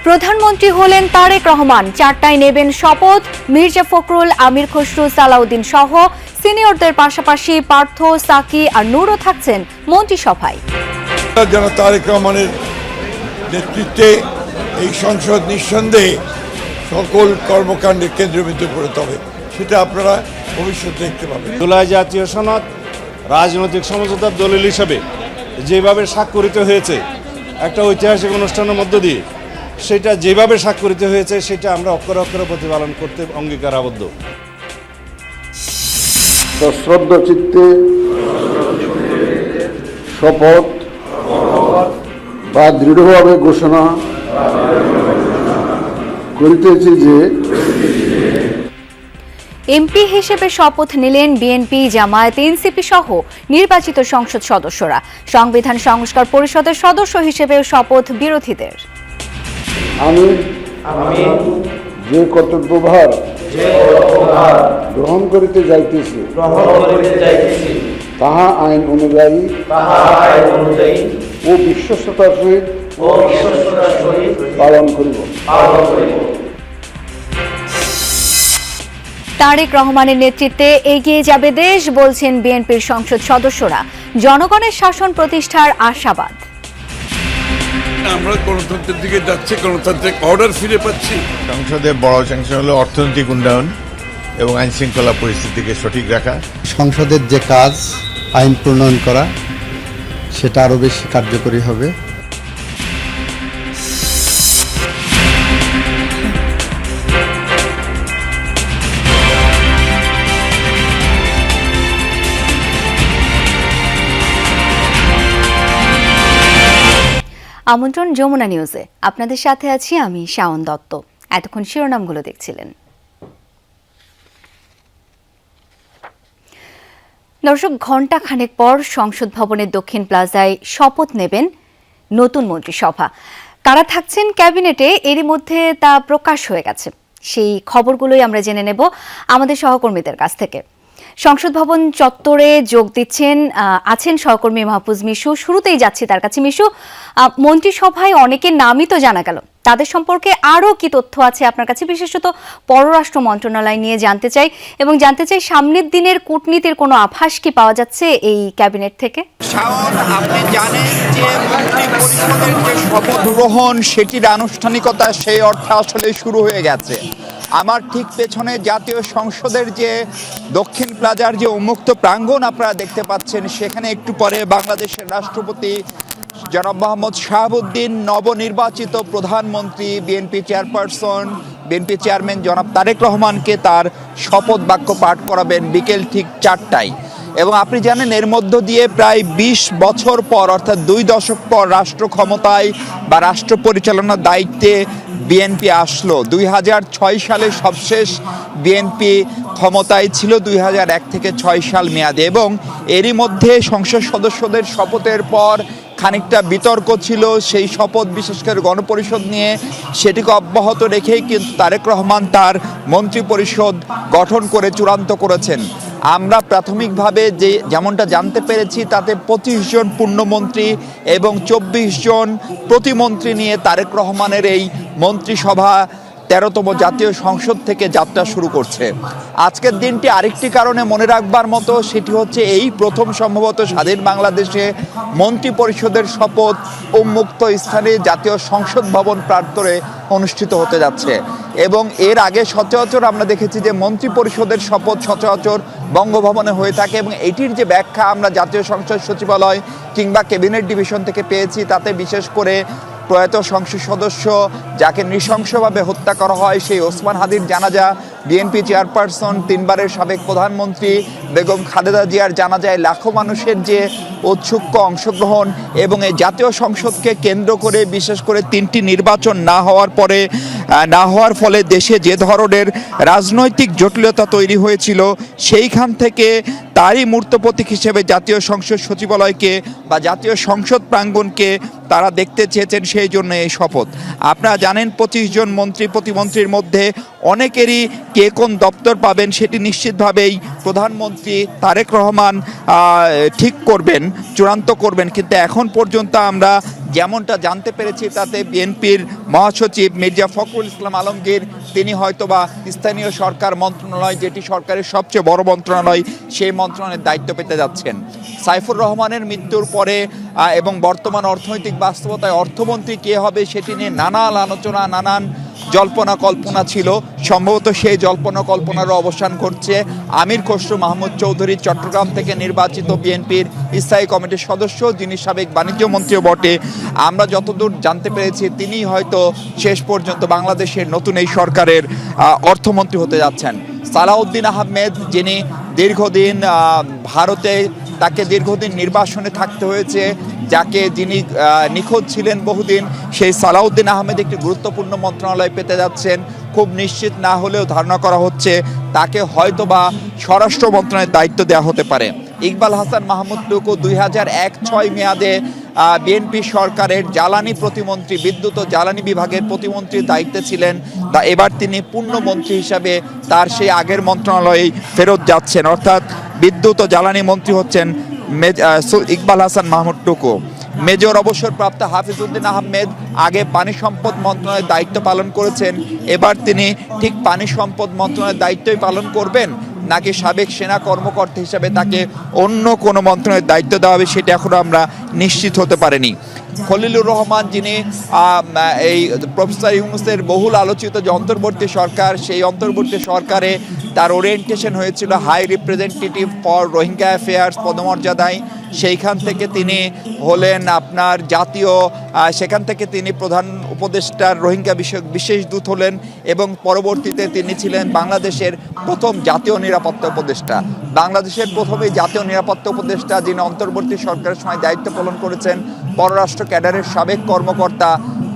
প্রধানমন্ত্রী হলেন তারেক রহমান। 4টায় নেবেন শপথ। মির্জা ফখরুল, আমির খসরু, সালাউদ্দিন সহ সিনিয়রদের পাশাপাশি পার্থ, সাকি আর নূরও থাকছেন মন্ত্রিসভায়। জনাব তারেক রহমানের নেতৃত্বে এই সংসদ নিঃসন্দেহে সকল কর্মকাণ্ডের কেন্দ্রবিন্দু পরিণত হবে, সেটা আপনারা ভবিষ্যতে দেখতে পাবেন। জুলাই জাতীয় সনদ রাজনৈতিক সমঝোতার দলিল হিসেবে যেভাবে স্বাক্ষরিত হয়েছে একটা ঐতিহাসিক অনুষ্ঠানের মধ্য দিয়ে, সেটা যেভাবে স্বাক্ষরিত হয়েছে সেটা আমরা অক্ষরে অক্ষরে প্রতিপালন করতে অঙ্গীকার আবদ্ধ। সশ্রদ্ধ চিত্তে শপথ বা দৃঢ়ভাবে ঘোষণা করিতেছি যে এমপি হিসেবে শপথ নিলেন বিএনপি, জামায়াত, এনসিপি সহ নির্বাচিত সংসদ সদস্যরা। সংবিধান সংস্কার পরিষদের সদস্য হিসেবে শপথ বিরোধীদের। আমি যে কর্তব্যভার গ্রহণ করিতে যাইতেছি তাহা আইন অনুযায়ী ও বিশ্বস্ততার সহিত পালন করিব। তারেক রহমানের নেতৃত্বে এগিয়ে যাবে দেশ, বলছেন বিএনপির সংসদ সদস্যরা। জনগণের শাসন প্রতিষ্ঠার আশাবাদ। আমরা গণতন্ত্রের দিকে যাচ্ছি, গণতান্ত্রিক অর্ডার ফিরে পাচ্ছি। সংসদের বড় সংশয় হলো অর্থনৈতিক উন্নয়ন এবং আইন শৃঙ্খলা পরিস্থিতিকে সঠিক রাখা। সংসদের যে কাজ আইন প্রণয়ন করা, সেটা আরও বেশি কার্যকরী হবে। আমন্ত্রণ যমুনা নিউজে, আপনাদের সাথে আছি আমি শাওন দত্ত। এতক্ষণ শিরোনামগুলো দেখছিলেন। দর্শক, ঘণ্টা খানেক পর সংসদ ভবনের দক্ষিণ প্লাজায় শপথ নেবেন নতুন মন্ত্রিসভা। কারা থাকছেন ক্যাবিনেটে এরই মধ্যে তা প্রকাশ হয়ে গেছে। সেই খবরগুলোই আমরা জেনে নেব আমাদের সহকর্মীদের কাছ থেকে। সংসদ ভবন চত্বরে যোগ দিচ্ছেন আছেন সহকর্মী মাহফুজ মিশু। শুরুতেই যাচ্ছি তার কাছে। মিশু, মন্ত্রিসভায় অনেকের নামই তো জানা গেল, তাদের সম্পর্কে আরও কি তথ্য আছে আপনার কাছে? বিশেষত পররাষ্ট্র মন্ত্রণালয় নিয়ে জানতে চাই, এবং জানতে চাই সামনের দিনের কূটনীতির কোনো আভাস কি পাওয়া যাচ্ছে এই ক্যাবিনেট থেকে? আপনি জানেন যে মন্ত্রী পরিষদের যে শপথ গ্রহণ, সেটির আনুষ্ঠানিকতা সেই অর্থে আসলে শুরু হয়ে গেছে। আমার ঠিক পেছনে জাতীয় সংসদের যে দক্ষিণ প্লাজার যে উন্মুক্ত প্রাঙ্গণ আপনারা দেখতে পাচ্ছেন, সেখানে একটু পরে বাংলাদেশের রাষ্ট্রপতি জনাব মোহাম্মদ শাহাবুদ্দিন, নবনির্বাচিত প্রধানমন্ত্রী, বিএনপি চেয়ারপারসন, বিএনপি চেয়ারম্যান জনাব তারেক রহমানকে তার শপথ বাক্য পাঠ করাবেন বিকেল ঠিক 4টায়। এবং আপনি জানেন এর মধ্য দিয়ে প্রায় 20 বছর পর, অর্থাৎ 2 দশক পর রাষ্ট্র ক্ষমতায় বা রাষ্ট্র পরিচালনার দায়িত্বে বিএনপি আসলো। 2006 সালে সবশেষ বিএনপি ক্ষমতায় ছিল, 2001 থেকে 6 সাল মেয়াদে। এবং এরই মধ্যে সংসদ সদস্যদের শপথের পর খানিকটা বিতর্ক ছিল সেই শপথ, বিশেষ করে গণপরিষদ নিয়ে। সেটিকে অব্যাহত রেখেই কিন্তু তারেক রহমান তার মন্ত্রিপরিষদ গঠন করে চূড়ান্ত করেছেন। আমরা প্রাথমিকভাবে যেমনটা জানতে পেরেছি, তাতে 25 জন পূর্ণমন্ত্রী এবং 24 জন প্রতিমন্ত্রী নিয়ে তারেক রহমানের এই মন্ত্রিসভা 13তম জাতীয় সংসদ থেকে যাত্রা শুরু করছে। আজকের দিনটি আরেকটি কারণে মনে রাখবার মতো, সেটি হচ্ছে এই প্রথম সম্ভবত স্বাধীন বাংলাদেশে মন্ত্রী পরিষদের শপথ উন্মুক্ত স্থানে জাতীয় সংসদ ভবন প্রান্তরে অনুষ্ঠিত হতে যাচ্ছে। এবং এর আগে সচরাচর আমরা দেখেছি যে মন্ত্রী পরিষদের শপথ সচরাচর বঙ্গভবনে হয়ে থাকে, এবং এটির যে ব্যাখ্যা আমরা জাতীয় সংসদ সচিবালয় কিংবা ক্যাবিনেট ডিভিশন থেকে পেয়েছি, তাতে বিশেষ করে প্রয়াত সংসদ সদস্য যাকে নৃশংসভাবে হত্যা করা হয়, সেই ওসমান হাদির জানাজা, বিএনপি চেয়ারপারসন 3 বারের সাবেক প্রধানমন্ত্রী বেগম খালেদা জিয়ার জানাজায় লাখো মানুষের যে উৎসুক অংশগ্রহণ, এবং এই জাতীয় সংসদকে কেন্দ্র করে বিশেষ করে 3টি নির্বাচন না হওয়ার ফলে দেশে যে ধরনের রাজনৈতিক জটিলতা তৈরি হয়েছিল, সেইখান থেকে তারই মূর্ত প্রতীক হিসেবে জাতীয় সংসদ সচিবালয়কে বা জাতীয় সংসদ প্রাঙ্গণকে তারা দেখতে চেয়েছেন, সেই জন্য এই শপথ। আপনারা জানেন 25 জন মন্ত্রী প্রতিমন্ত্রীর মধ্যে অনেকেরই কে কোন দপ্তর পাবেন সেটি নিশ্চিতভাবেই প্রধানমন্ত্রী তারেক রহমান ঠিক করবেন, চূড়ান্ত করবেন। কিন্তু এখন পর্যন্ত আমরা যেমনটা জানতে পেরেছি তাতে বিএনপির মহাসচিব মির্জা ফখরুল ইসলাম আলমগীর তিনি হয়তোবা স্থানীয় সরকার মন্ত্রণালয়, যেটি সরকারের সবচেয়ে বড় মন্ত্রণালয়, সেই মন্ত্রণালয়ের দায়িত্ব পেতে যাচ্ছেন। সাইফুর রহমানের মৃত্যুর পরে এবং বর্তমান অর্থনৈতিক বাস্তবতায় অর্থমন্ত্রী কে হবে সেটি নিয়ে নানান আলোচনা, নানান জল্পনা কল্পনা ছিল। সম্ভবত সেই জল্পনা কল্পনারও অবসান ঘটছে। আমির খসরু মাহমুদ চৌধুরী চট্টগ্রাম থেকে নির্বাচিত বিএনপির স্থায়ী কমিটির সদস্য, যিনি সাবেক বাণিজ্য মন্ত্রীও বটে। আমরা যতদূর জানতে পেরেছি তিনি হয়তো শেষ পর্যন্ত বাংলাদেশের নতুন এই সরকারের অর্থমন্ত্রী হতে যাচ্ছেন। সালাউদ্দিন আহমেদ, যিনি দীর্ঘদিন ভারতে, তাকে দীর্ঘদিন নির্বাসনে থাকতে হয়েছে, যিনি নিখোঁজ ছিলেন বহুদিন, সেই সালাউদ্দিন আহমেদ একটি গুরুত্বপূর্ণ মন্ত্রণালয় পেতে যাচ্ছেন। খুব নিশ্চিত না হলেও ধারণা করা হচ্ছে তাকে হয়তোবা স্বরাষ্ট্র মন্ত্রণালয়ের দায়িত্ব দেওয়া হতে পারে। ইকবাল হাসান মাহমুদ টুকু 2001-06 মেয়াদে বিএনপি সরকারের জ্বালানি প্রতিমন্ত্রী, বিদ্যুৎ ও জ্বালানি বিভাগের প্রতিমন্ত্রীর দায়িত্বে ছিলেন। এবার তিনি পূর্ণমন্ত্রী হিসাবে তার সেই আগের মন্ত্রণালয়ে ফেরত যাচ্ছেন, অর্থাৎ বিদ্যুৎ ও জ্বালানি মন্ত্রী হচ্ছেন ইকবাল হাসান মাহমুদ টুকু। মেজর অবসরপ্রাপ্ত হাফিজউদ্দিন আহমেদ আগে পানি সম্পদ মন্ত্রণালয়ের দায়িত্ব পালন করেছেন, এবার তিনি ঠিক পানি সম্পদ মন্ত্রণালয়ের দায়িত্বই পালন করবেন নাকি সাবেক সেনা কর্মকর্তা হিসাবে তাকে অন্য কোনো মন্ত্রণালয়ের দায়িত্ব দেওয়া হবে সেটা এখনো আমরা নিশ্চিত হতে পারিনি। খলিলুর রহমান, যিনি এই প্রফেসর ইউনূসের বহুল আলোচিত যে অন্তর্বর্তী সরকার, সেই অন্তর্বর্তী সরকারে তার ওরিয়েন্টেশন হয়েছিল high representative for Rohingya affairs পদমর্যাদায়। সেইখান থেকে তিনি হলেন আপনার সেখান থেকে তিনি প্রধান উপদেষ্টার রোহিঙ্গা বিষয়ক বিশেষ দূত হলেন এবং পরবর্তীতে তিনি ছিলেন বাংলাদেশের প্রথম জাতীয় নিরাপত্তা উপদেষ্টা। বাংলাদেশের প্রথমে জাতীয় নিরাপত্তা উপদেষ্টা, যিনি অন্তর্বর্তী সরকারের সময় দায়িত্ব পালন করেছেন, পররাষ্ট্র ক্যাডারের সাবেক কর্মকর্তা,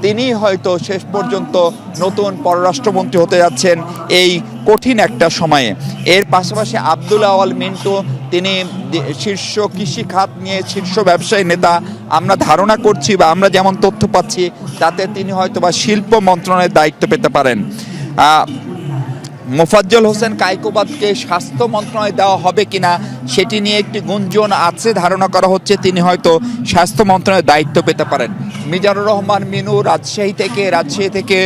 তিনি হয়তো শেষ পর্যন্ত নতুন পররাষ্ট্রমন্ত্রী হতে যাচ্ছেন এই কঠিন একটা সময়ে। এর পাশাপাশি আব্দুল আওয়াল মিন্টু, তিনি শীর্ষ কৃষি খাত নিয়ে শীর্ষ ব্যবসায়ী নেতা। আমরা ধারণা করছি বা আমরা যেমন তথ্য পাচ্ছি তাতে তিনি হয়তো বা শিল্প মন্ত্রণালয়ের দায়িত্ব পেতে পারেন। মোফাজ্জল হোসেন কায়কোবাদকে স্বাস্থ্য মন্ত্রণালয় দেওয়া হবে কিনা সেটি নিয়ে একটি গুঞ্জন আছে, ধারণা করা হচ্ছে তিনি হয়তো স্বাস্থ্য মন্ত্রণালয়ের দায়িত্ব পেতে পারেন। মিজানুর রহমান মিনু রাজশাহী থেকে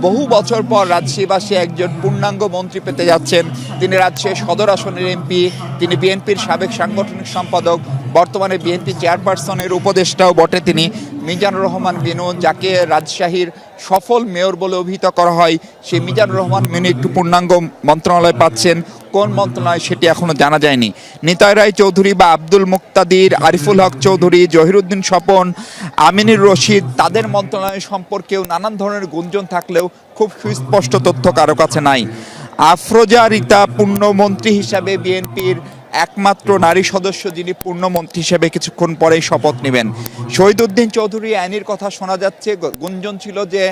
বহু বছর পর রাজশাহীবাসী একজন পূর্ণাঙ্গ মন্ত্রী পেতে যাচ্ছেন। তিনি রাজশাহী সদর আসনের এমপি, তিনি বিএনপির সাবেক সাংগঠনিক সম্পাদক, বর্তমানে বিএনপি চেয়ারপারসনের উপদেষ্টাও বটে তিনি। মিজানুর রহমান মিনু, যাকে রাজশাহীর সফল মেয়র বলে অভিহিত করা হয়, সেই মিজানুর রহমান মিনু একটু পূর্ণাঙ্গ মন্ত্রণালয় পাচ্ছেন। কোন মন্ত্রণালয় সেটি এখনো জানা যায়নি। নিতাই রায় চৌধুরী বা আব্দুল মুক্তাদির, আরিফুল হক চৌধুরী, জহিরুদ্দিন স্বপন, আমিনুর রশিদ, তাদের মন্ত্রণালয় সম্পর্কেও নানান ধরনের গুঞ্জন থাকলেও খুব সুস্পষ্ট তথ্য কারো কাছে নাই। আফরোজা রিতা পূর্ণমন্ত্রী হিসাবে বিএনপির একমাত্র নারী সদস্য, যিনি পূর্ণমন্ত্রী হিসেবে কিছুক্ষণ পরেই শপথ নেবেন। শহীদউদ্দিন চৌধুরী আইনের কথা শোনা যাচ্ছে। গুঞ্জন ছিল যে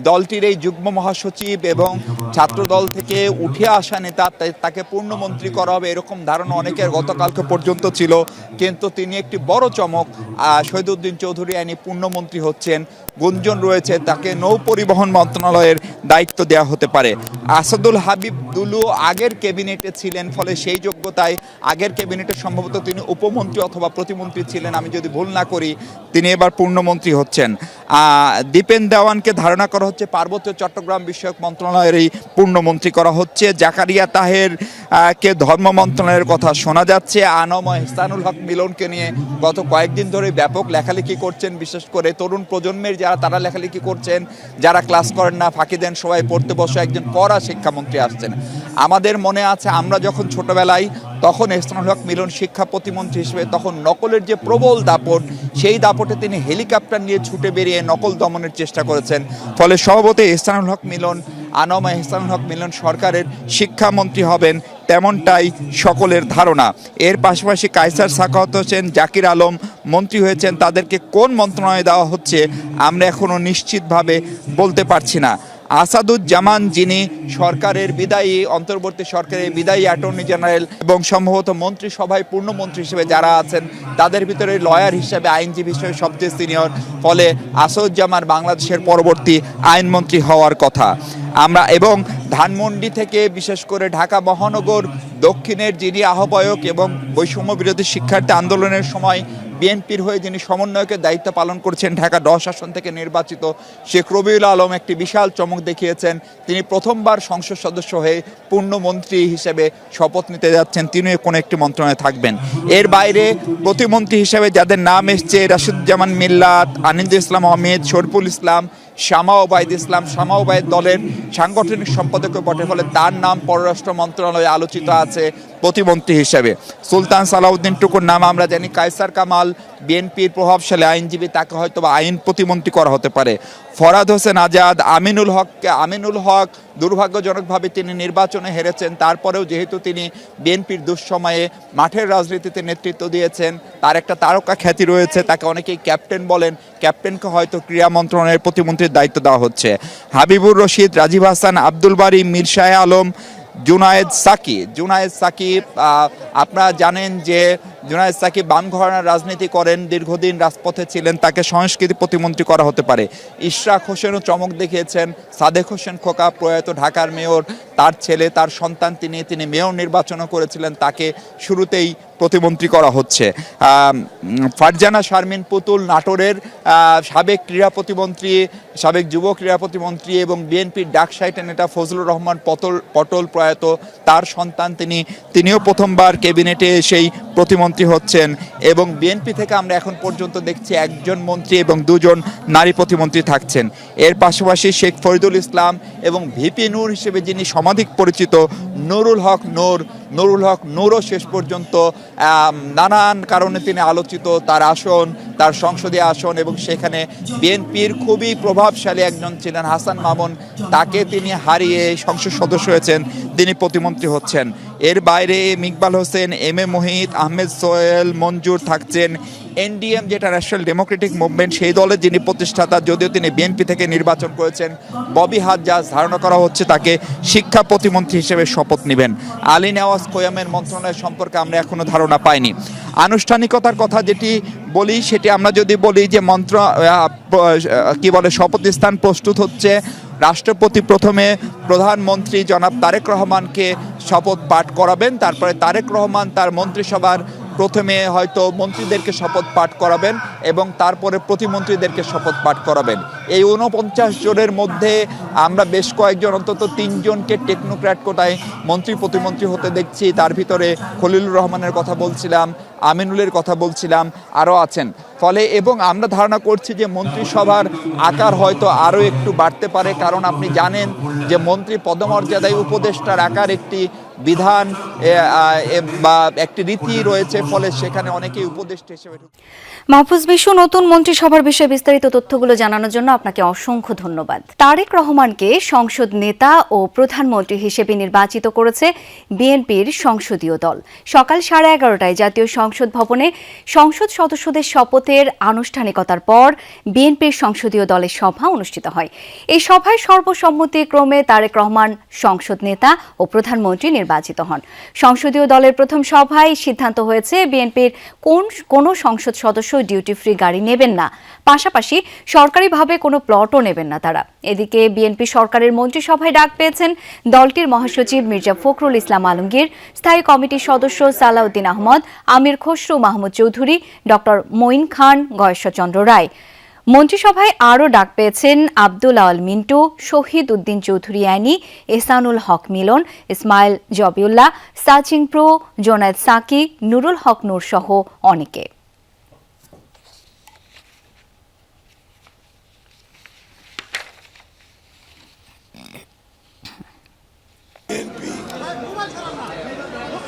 দলটির এই যুগ্ম মহাসচিব এবং ছাত্রদল থেকে উঠে আসা নেতা, তাকে পূর্ণমন্ত্রী করা হবে এরকম ধারণা অনেকের গতকালকে পর্যন্ত ছিল, কিন্তু তিনি একটি বড় চমক, শহীদউদ্দিন চৌধুরী আইনি পূর্ণমন্ত্রী হচ্ছেন। গুঞ্জন রয়েছে তাকে নৌ পরিবহন মন্ত্রণালয়ের দায়িত্ব দেওয়া হতে পারে। আসাদুল হাবিব দুলু আগের ক্যাবিনেটে ছিলেন, ফলে সেই যোগ্যতায় আগের ক্যাবিনেটে সম্ভবত তিনি উপমন্ত্রী অথবা প্রতিমন্ত্রী ছিলেন, আমি যদি ভুল না করি। তিনি এবার পূর্ণমন্ত্রী হচ্ছেন। দীপেন দেওয়ানকে ধারণা করা হচ্ছে পার্বত্য চট্টগ্রাম বিষয়ক মন্ত্রণালয়ের এই পূর্ণমন্ত্রী করা হচ্ছে। জাকারিয়া তাহের কে ধর্ম মন্ত্রণালয়ের কথা শোনা যাচ্ছে। আনম ইহসানুল হক মিলনকে নিয়ে গত কয়েকদিন ধরে ব্যাপক লেখালেখি করছেন, বিশেষ করে তরুণ প্রজন্মের যারা লেখালেখি করছেন, যারা ক্লাস করেন না, ফাঁকি দেন, সবাই পড়তে বসে একজন কড়া শিক্ষামন্ত্রী আসছেন। আমাদের মনে আছে আমরা যখন ছোটবেলায়, তখন ইহসানুল হক মিলন শিক্ষা প্রতিমন্ত্রী হিসেবে তখন নকলের যে প্রবল দাপট, সেই দাপটে তিনি হেলিকপ্টার নিয়ে ছুটে বেরিয়ে নকল দমনের চেষ্টা করেছেন। ফলে স্বভাবতই ইহসানুল হক মিলন, আনম ইহসানুল হক মিলন সরকারের শিক্ষামন্ত্রী হবেন তেমনটাই সকলের ধারণা। এর পাশাপাশি কায়সার সাখাওয়াত হোসেন, জাকির আলম মন্ত্রী হয়েছেন। তাদেরকে কোন মন্ত্রণালয়ে দেওয়া হচ্ছে আমরা এখনো নিশ্চিতভাবে বলতে পারছি না। আসাদুজ্জামান, যিনি সরকারের বিদায়ী, অন্তর্বর্তী সরকারের বিদায়ী অ্যাটর্নি জেনারেল এবং সম্ভবত মন্ত্রিসভায় পূর্ণমন্ত্রী হিসেবে যারা আছেন তাদের ভিতরে লয়ার হিসেবে, আইনজীবী হিসেবে সবচেয়ে সিনিয়র, ফলে আসাদুজ্জামান বাংলাদেশের পরবর্তী আইনমন্ত্রী হওয়ার কথা। এবং ধানমন্ডি থেকে বিশেষ করে ঢাকা মহানগর দক্ষিণের যিনি আহ্বায়ক এবং বৈষম্য বিরোধী শিক্ষার্থী আন্দোলনের সময় বিএনপির হয়ে যিনি সমন্বয়কের দায়িত্ব পালন করছেন ঢাকা 10 আসন থেকে নির্বাচিত শেখ রবিউল আলম একটি বিশাল চমক দেখিয়েছেন। তিনি প্রথমবার সংসদ সদস্য হয়ে পূর্ণমন্ত্রী হিসেবে শপথ নিতে যাচ্ছেন, তিনিও কোনো একটি মন্ত্রণালয়ে থাকবেন। এর বাইরে প্রতিমন্ত্রী হিসেবে যাদের নাম এসছে রাশিদুজ্জামান মিল্লাত, আনিন্দুল ইসলাম আহমেদ, শরীফুল ইসলাম, শামা ওবায়দ ইসলাম, শামা ওবায়দ দলের সাংগঠনিক সম্পাদক বটে, ফলে তার নাম পররাষ্ট্র মন্ত্রণালয়ে আলোচিত আছে প্রতিমন্ত্রী হিসেবে। সুলতান সালাউদ্দিন টুকুর নাম আমরা জানি। কায়সার কামাল বিএনপির প্রভাবশালী আইনজীবী, তাকে হয়তো আইন প্রতিমন্ত্রী করা হতে পারে। ফরাদ হোসেন আজাদ, আমিনুল হক দুর্ভাগ্যজনকভাবে তিনি নির্বাচনে হেরেছেন, তারপরেও যেহেতু তিনি বিএনপির দুঃসময়ে মাঠের রাজনীতিতে নেতৃত্ব দিয়েছেন, তার একটা তারকা খ্যাতি রয়েছে, তাকে অনেকেই ক্যাপ্টেন বলেন। ক্যাপ্টেনকে হয়তো ক্রীড়া মন্ত্রণালয়ের প্রতিমন্ত্রীর দায়িত্ব দেওয়া হচ্ছে। হাবিবুর রশিদ, রাজীব হাসান, আব্দুল বারী, মীর শাহ আলম, জুনায়েদ সাকি আপনারা জানেন যে জুনায়েদ সাকি বাম ঘরানার রাজনীতি করেন, দীর্ঘদিন রাজপথে ছিলেন, তাকে সংস্কৃতি প্রতিমন্ত্রী করা হতে পারে। ইশরাক হোসেনও চমক দেখিয়েছেন। সাদেক হোসেন খোকা প্রয়াত ঢাকার মেয়র, তার ছেলে, তার সন্তান, তিনি মেয়র নির্বাচনও করেছিলেন, তাকে শুরুতেই প্রতিমন্ত্রী করা হচ্ছে। ফারজানা শারমিন পুতুল নাটোরের সাবেক ক্রীড়া প্রতিমন্ত্রী, সাবেক যুব ক্রীড়া প্রতিমন্ত্রী এবং বিএনপির ডাকসাইটে নেতা ফজলুর রহমান পটল প্রয়াত, তার সন্তান, তিনিও প্রথমবার ক্যাবিনেটে এসেই প্রতিমন্ত্রী হচ্ছেন। এবং বিএনপি থেকে আমরা এখন পর্যন্ত দেখছি একজন মন্ত্রী এবং দুজন নারী প্রতিমন্ত্রী থাকছেন। এর পাশাপাশি শেখ ফরিদুল ইসলাম এবং ভিপি নূর হিসেবে যিনি সমাধিক পরিচিত নুরুল হক নূরও শেষ পর্যন্ত নানান কারণে তিনি আলোচিত। তার আসন, তার সংসদীয় আসন, এবং সেখানে বিএনপির খুবই প্রভাবশালী একজন ছিলেন হাসান মামুন, তাকে তিনি হারিয়ে সংসদ সদস্য হয়েছেন, তিনি প্রতিমন্ত্রী হচ্ছেন। এর বাইরে ইকবাল হোসেন, এম এ মোহিত, আহমেদ সোহেল মঞ্জুর থাকছেন। এনডিএম যেটা ন্যাশনাল ডেমোক্রেটিক মুভমেন্ট, সেই দলের যিনি প্রতিষ্ঠাতা, যদিও তিনি বিএনপি থেকে নির্বাচন করেছেন, ববি হাজ্জাজ, ধারণা করা হচ্ছে তাকে শিক্ষা প্রতিমন্ত্রী হিসেবে শপথ নেবেন। আলী নেওয়াজ কোয়ামের মন্ত্রণালয় সম্পর্কে আমরা এখনো ধারণা পাইনি। আনুষ্ঠানিকতার কথা যেটি বলি, সেটি আমরা যদি বলি যে শপথ স্থান প্রস্তুত হচ্ছে। রাষ্ট্রপতি প্রথমে প্রধানমন্ত্রী জনাব তারেক রহমানকে শপথ পাঠ করাবেন, তারপরে তারেক রহমান তার মন্ত্রিসভার প্রথমে হয়তো মন্ত্রীদেরকে শপথ পাঠ করাবেন এবং তারপরে প্রতিমন্ত্রীদেরকে শপথ পাঠ করাবেন। এই 49 জনের মধ্যে আমরা বেশ কয়েকজন, অন্তত 3 জনকে টেকনোক্র্যাট কোটায় মন্ত্রী প্রতিমন্ত্রী হতে দেখছি। তার ভিতরে খলিলুর রহমানের কথা বলছিলাম, আমিনুলের কথা বলছিলাম, আরও আছেন। ফলে এবং আমরা ধারণা করছি যে মন্ত্রিসভার আকার হয়তো আরও একটু বাড়তে পারে, কারণ আপনি জানেন যে মন্ত্রী পদমর্যাদায় উপদেষ্টার আকার একটি বিধান বা একটি রীতি রয়েছে, ফলে সেখানে অনেকেই উপদেষ্টা হিসেবে। মাহফুজ বিশু, নতুন মন্ত্রিসভার বিষয়ে বিস্তারিত তথ্যগুলো জানানোর জন্য আপনাকে অসংখ্য ধন্যবাদ। তারেক রহমানকে সংসদ নেতা ও প্রধানমন্ত্রী হিসেবে নির্বাচিত করেছে বিএনপির সংসদীয় দল। সকাল 11:30টায় জাতীয় সংসদ ভবনে সংসদ সদস্যদের শপথের আনুষ্ঠানিকতার পর বিএনপির সংসদীয় দলের সভা অনুষ্ঠিত হয়। এই সভায় সর্বসম্মতিক্রমে তারেক রহমান সংসদ নেতা ও প্রধানমন্ত্রী নির্বাচিত হন। সংসদীয় দলের প্রথম সভায় সিদ্ধান্ত হয়েছে বিএনপির কোন সংসদ সদস্য ডিউটি ফ্রি গাড়ি নেবেন না, পাশাপাশি সরকারিভাবে কোনো প্লটও নেবেন না তারা। এদিকে বিএনপি সরকারের মন্ত্রিসভায় ডাক পেয়েছেন দলটির মহাসচিব মির্জা ফখরুল ইসলাম আলমগীর, স্থায়ী কমিটির সদস্য সালাউদ্দিন আহমদ, আমির খসরু মাহমুদ চৌধুরী, ডক্টর মঈন খান, গয়েশ্বরচন্দ্র রায়। মন্ত্রিসভায় আরও ডাক পেয়েছেন আব্দুল আওয়াল মিন্টু, শহীদ উদ্দিন চৌধুরী অ্যানি, এহসানুল হক মিলন, ইসমাইল জবিউল্লাহ, সাচিং প্রো, জোনায়েদ সাকি, নুরুল হক নূর সহ অনেকে।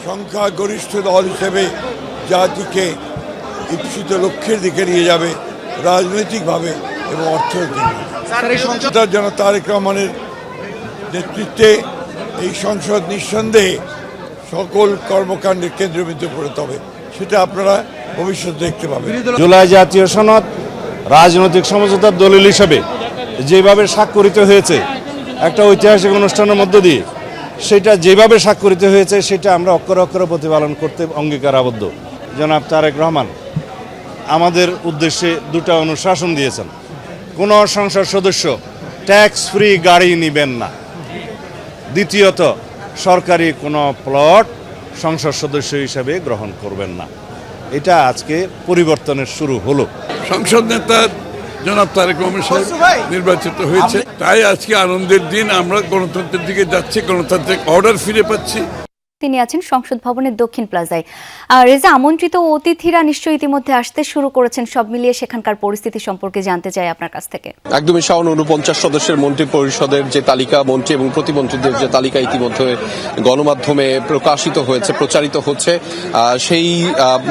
সংখ্যাগরিষ্ঠ দল হিসেবে জাতিকে ইচ্ছিত লক্ষ্যের দিকে নিয়ে যাবে রাজনৈতিকভাবে এবং অর্থনৈতিকভাবে। সংসদের জন্য তারেক রহমানের নেতৃত্বে এই সংসদ নিঃসন্দেহে সকল কর্মকাণ্ডের কেন্দ্রবিন্দু পরিণত হবে, সেটা আপনারা ভবিষ্যতে দেখতে পাবেন। জুলাই জাতীয় সনদ রাজনৈতিক সমঝোতার দলিল হিসেবে যেভাবে স্বাক্ষরিত হয়েছে একটা ঐতিহাসিক অনুষ্ঠানের মধ্য দিয়ে, সেটা যেভাবে স্বাক্ষরিত হয়েছে সেটা আমরা অক্ষরে অক্ষরে প্রতিপালন করতে অঙ্গীকারাবদ্ধ। জনাব তারেক রহমান আমাদের উদ্দেশ্যে 2টা অনুশাসন দিয়েছেন। কোনো সংসদ সদস্য ট্যাক্স ফ্রি গাড়ি নেবেন না। দ্বিতীয়ত, সরকারি কোনো প্লট সংসদ সদস্য হিসাবে গ্রহণ করবেন না। এটা আজকে পরিবর্তনের শুরু হলো। সংসদ নেতা জনাব তারেক রহমান সাহেব নির্বাচিত হয়েছে, তাই আজকে আনন্দের দিন। আমরা গণতন্ত্রের দিকে যাচ্ছি, গণতান্ত্রিক অর্ডার ফিরে পাচ্ছি। তিনি আছেন সংসদ ভবনের দক্ষিণ প্লাজায়। রেজা, আমন্ত্রিত অতিথিরা নিশ্চয়ই ইতিমধ্যে আসতে শুরু করেছেন। সব মিলিয়ে সেখানকার পরিস্থিতি সম্পর্কে জানতে চাই আপনার কাছ থেকে। একদমই শাওন, 49 সদস্যের মন্ত্রী পরিষদের যে তালিকা, মন্ত্রী এবং প্রতিমন্ত্রীদের যে তালিকা ইতিমধ্যে গণমাধ্যমে প্রকাশিত হয়েছে, প্রচারিত হচ্ছে। সেই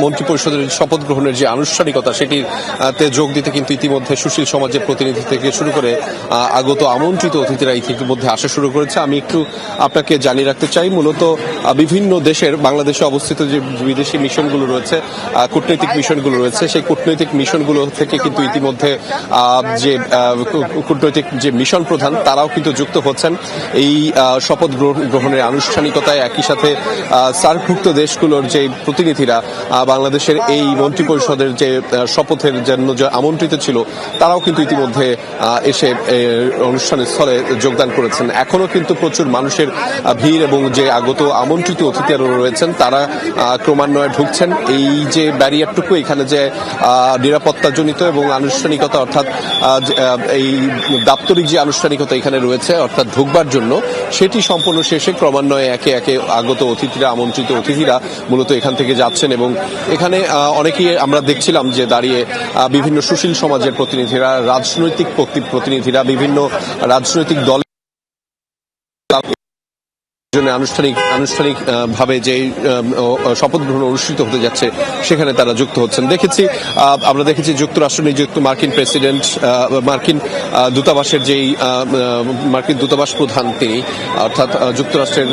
মন্ত্রী পরিষদের শপথ গ্রহণের যে আনুষ্ঠানিকতা, সেটিতে যোগ দিতে কিন্তু ইতিমধ্যে সুশীল সমাজের প্রতিনিধি থেকে শুরু করে আগত আমন্ত্রিত অতিথিরা ইতিমধ্যে আসা শুরু করেছে। আমি একটু আপনাকে জানিয়ে রাখতে চাই, মূলত বিভিন্ন দেশের, বাংলাদেশে অবস্থিত যে বিদেশি মিশনগুলো রয়েছে, কূটনৈতিক মিশনগুলো রয়েছে, সেই কূটনৈতিক মিশনগুলো থেকে কিন্তু ইতিমধ্যে যে কূটনৈতিক যে মিশন প্রধান তারাও কিন্তু যুক্ত হচ্ছেন এই শপথ গ্রহণের আনুষ্ঠানিকতায়। একই সাথে সার্কভুক্ত দেশগুলোর যে প্রতিনিধিরা বাংলাদেশের এই মন্ত্রী পরিষদের যে শপথের জন্য যে আমন্ত্রিত ছিল, তারাও কিন্তু ইতিমধ্যে এসে অনুষ্ঠানের স্থলে যোগদান করেছেন। এখনো কিন্তু প্রচুর মানুষের ভিড় এবং যে আগত আমন্ত্রিত অতিথিরা রয়েছেন তারা ক্রমান্বয়ে ঢুকছেন। এই যে ব্যারিয়ারটুকু এখানে যে নিরাপত্তাজনিত এবং আনুষ্ঠানিকতা, অর্থাৎ এই দাপ্তরিক যে আনুষ্ঠানিকতা এখানে রয়েছে অর্থাৎ ঢুকবার জন্য, সেটি সম্পূর্ণ শেষে ক্রমান্বয়ে একে একে আগত অতিথিরা, আমন্ত্রিত অতিথিরা মূলত এখান থেকে যাচ্ছেন। এবং এখানে অনেকেই আমরা দেখছিলাম যে দাঁড়িয়ে বিভিন্ন সুশীল সমাজের প্রতিনিধিরা, রাজনৈতিক প্রতিনিধিরা, বিভিন্ন রাজনৈতিক দল আনুষ্ঠানিক ভাবে যে শপথ গ্রহণ অনুষ্ঠিত হতে যাচ্ছে সেখানে তারা যুক্ত হচ্ছেন। আমরা দেখেছি যুক্তরাষ্ট্র নিযুক্ত মার্কিন প্রেসিডেন্ট, মার্কিন দূতাবাসের যেই মার্কিন দূতাবাস প্রধান তিনি, অর্থাৎ যুক্তরাষ্ট্রের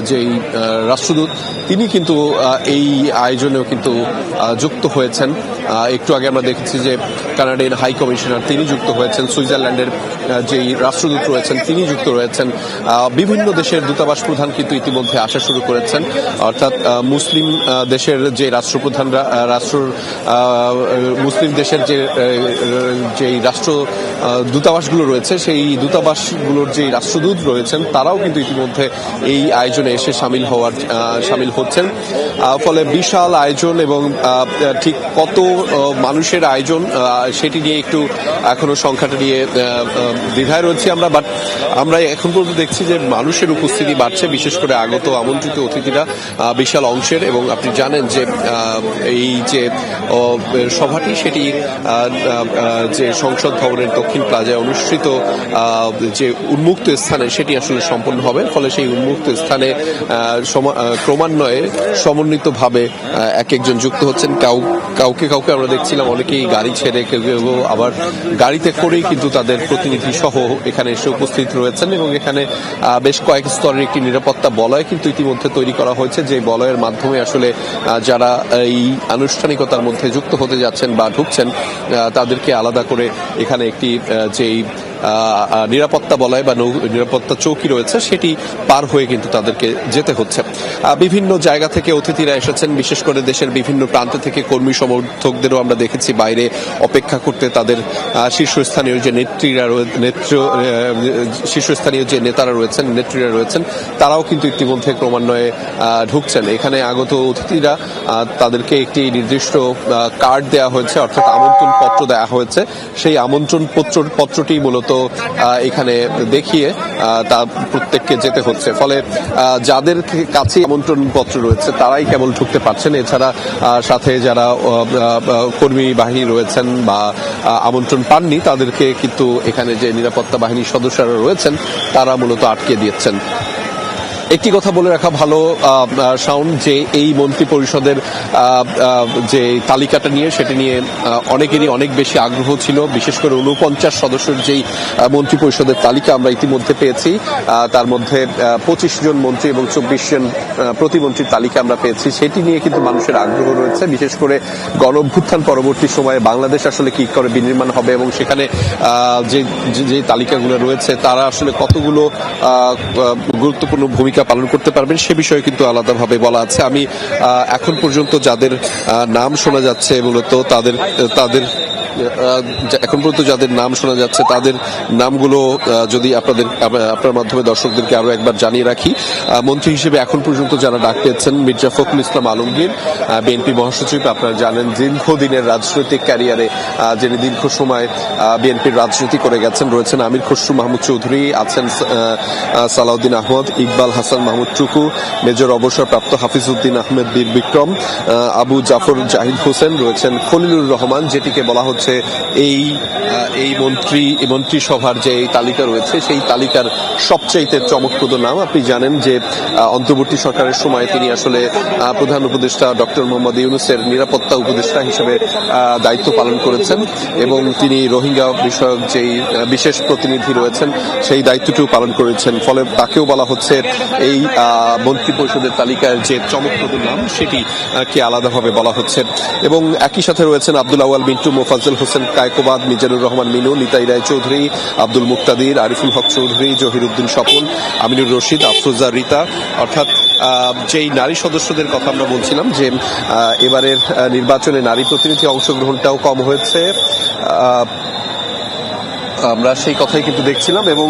যেই রাষ্ট্রদূত, তিনি কিন্তু এই আয়োজনেও কিন্তু যুক্ত হয়েছেন। একটু আগে আমরা দেখেছি যে কানাডিয়ান হাই কমিশনার তিনি যুক্ত হয়েছেন, সুইজারল্যান্ডের যেই রাষ্ট্রদূত রয়েছেন তিনি যুক্ত রয়েছেন। বিভিন্ন দেশের দূতাবাস প্রধান কিন্তু ইতিমধ্যে আসা শুরু করেছেন, অর্থাৎ মুসলিম দেশের যে রাষ্ট্রপ্রধানরা, মুসলিম দেশের যে রাষ্ট্র দূতাবাসগুলো রয়েছে, সেই দূতাবাসগুলোর যে রাষ্ট্রদূত রয়েছেন তারাও কিন্তু ইতিমধ্যে এই আয়োজনে এসে সামিল হচ্ছেন। ফলে বিশাল আয়োজন, এবং ঠিক কত মানুষের আয়োজন সেটি নিয়ে একটু এখনো সংখ্যাটা নিয়ে দ্বিধায় রয়েছে আমরা। বাট আমরা এখন পর্যন্ত দেখছি যে মানুষের উপস্থিতি বাড়ছে, বিশেষ করে আগত আমন্ত্রিত অতিথিরা বিশাল অংশের। এবং আপনি জানেন যে এই যে সভাটি, সেটি যে সংসদ ভবনের দক্ষিণ প্লাজায় অনুষ্ঠিত যে উন্মুক্ত স্থানে সেটি আসলে সম্পন্ন হবে। ফলে সেই উন্মুক্ত স্থানে ক্রমান্বয়ে সমন্বিতভাবে এক একজন যুক্ত হচ্ছেন। কাউকে আমরা দেখছিলাম অনেকেই গাড়ি ছেড়ে, কেউ আবার গাড়িতে করেই কিন্তু তাদের প্রতিনিধি সহ এখানে এসে উপস্থিত রয়েছেন। এবং এখানে বেশ কয়েক স্তরের একটি নিরাপত্তা বলয় কিন্তু ইতিমধ্যে তৈরি করা হয়েছে, যে বলয়ের মাধ্যমে আসলে যারা এই আনুষ্ঠানিকতার মধ্যে যুক্ত হতে যাচ্ছেন বা ঢুকছেন তাদেরকে আলাদা করে এখানে একটি যেই নিরাপত্তা বলয় বা নিরাপত্তা চৌকি রয়েছে সেটি পার হয়ে কিন্তু তাদেরকে যেতে হচ্ছে। বিভিন্ন জায়গা থেকে অতিথিরা এসেছেন, বিশেষ করে দেশের বিভিন্ন প্রান্ত থেকে কর্মী সমর্থকদেরও আমরা দেখেছি বাইরে অপেক্ষা করতে। তাদের শীর্ষস্থানীয় যে শীর্ষস্থানীয় যে নেতারা রয়েছেন, নেত্রীরা রয়েছেন, তারাও কিন্তু ইতিমধ্যে ক্রমান্বয়ে ঢুকছেন। এখানে আগত অতিথিরা তাদেরকে একটি নির্দিষ্ট কার্ড দেওয়া হয়েছে, অর্থাৎ আমন্ত্রণ পত্র দেওয়া হয়েছে। সেই আমন্ত্রণ পত্রটি মূলত এখানে দেখিয়ে তা প্রত্যেককে যেতে হচ্ছে। ফলে যাদের কাছে আমন্ত্রণ পত্র রয়েছে তারাই কেবল ঢুকতে পারছেন। এছাড়া সাথে যারা কর্মী বাহিনী রয়েছেন বা আমন্ত্রণ পাননি, তাদেরকে কিন্তু এখানে যে নিরাপত্তা বাহিনীর সদস্যরা রয়েছেন তারা মূলত আটকে দিয়েছেন। একটি কথা বলে রাখা ভালো শাওন, যে এই মন্ত্রী পরিষদের যে তালিকাটা নিয়ে, সেটি নিয়ে অনেকেরই অনেক বেশি আগ্রহ ছিল। বিশেষ করে 49 সদস্যের যেই মন্ত্রী পরিষদের তালিকা আমরা ইতিমধ্যে পেয়েছি, তার মধ্যে 25 জন মন্ত্রী এবং 24 জন প্রতিমন্ত্রীর তালিকা আমরা পেয়েছি। সেটি নিয়ে কিন্তু মানুষের আগ্রহ রয়েছে, বিশেষ করে গণ-অভ্যুত্থান পরবর্তী সময়ে বাংলাদেশ আসলে কি করে বিনির্মাণ হবে এবং সেখানে যে তালিকাগুলো রয়েছে তারা আসলে কতগুলো গুরুত্বপূর্ণ ভূমিকা পালন করতে পারবেন সে বিষয়ে কিন্তু আলাদাভাবে বলা আছে। আমি এখন পর্যন্ত যাদের নাম শোনা যাচ্ছে মূলত তাদের এখন পর্যন্ত যাদের নাম শোনা যাচ্ছে তাদের নামগুলো যদি আপনার মাধ্যমে দর্শকদেরকে আরো একবার জানিয়ে রাখি। মন্ত্রী হিসেবে এখন পর্যন্ত যারা ডাক পেয়েছেন, মির্জা ফখরুল ইসলাম আলমগীর, বিএনপি মহাসচিব, আপনারা জানেন দীর্ঘদিনের রাজনৈতিক ক্যারিয়ারে যিনি দীর্ঘ সময় বিএনপির রাজনীতি করে গেছেন, রয়েছেন আমির খসরু মাহমুদ চৌধুরী, আছেন সালাউদ্দিন আহমদ, ইকবাল হাসান মাহমুদ টুকু, মেজর অবসরপ্রাপ্ত হাফিজউদ্দিন আহমেদ বীর বিক্রম, আবু জাফর জাহিদ হোসেন, রয়েছেন খলিলুর রহমান, যেটিকে বলা হচ্ছে এই মন্ত্রিসভার যে তালিকা রয়েছে সেই তালিকার সবচাইতে চমকপ্রদ নাম। আপনি জানেন যে অন্তর্বর্তী সরকারের সময় তিনি আসলে প্রধান উপদেষ্টা ডক্টর মোহাম্মদ ইউনূসের নিরাপত্তা উপদেষ্টা হিসেবে দায়িত্ব পালন করেছেন এবং তিনি রোহিঙ্গা বিষয়ক যেই বিশেষ প্রতিনিধি রয়েছেন সেই দায়িত্বটিও পালন করেছেন। ফলে তাকেও বলা হচ্ছে এই মন্ত্রিপরিষদের তালিকার যে চমকপ্রদ নাম সেটি কে আলাদাভাবে বলা হচ্ছে। এবং একই সাথে রয়েছেন আব্দুল আউয়াল মিন্টু, মোফাজ্জল হোসেন কায়কোবাদ, মিজানুর রহমান মিনু, নিতাই রায় চৌধুরী, আব্দুল মুক্তাদির, আরিফুল হক চৌধুরী, জহিরুদ্দিন স্বপন, আমিনুর রশিদ, আফরোজা রীতা, অর্থাৎ যেই নারী সদস্যদের কথা আমরা বলছিলাম যে এবারের নির্বাচনে নারী প্রতিনিধি অংশগ্রহণটাও কম হয়েছে, আমরা সেই কথাই কিন্তু দেখছিলাম এবং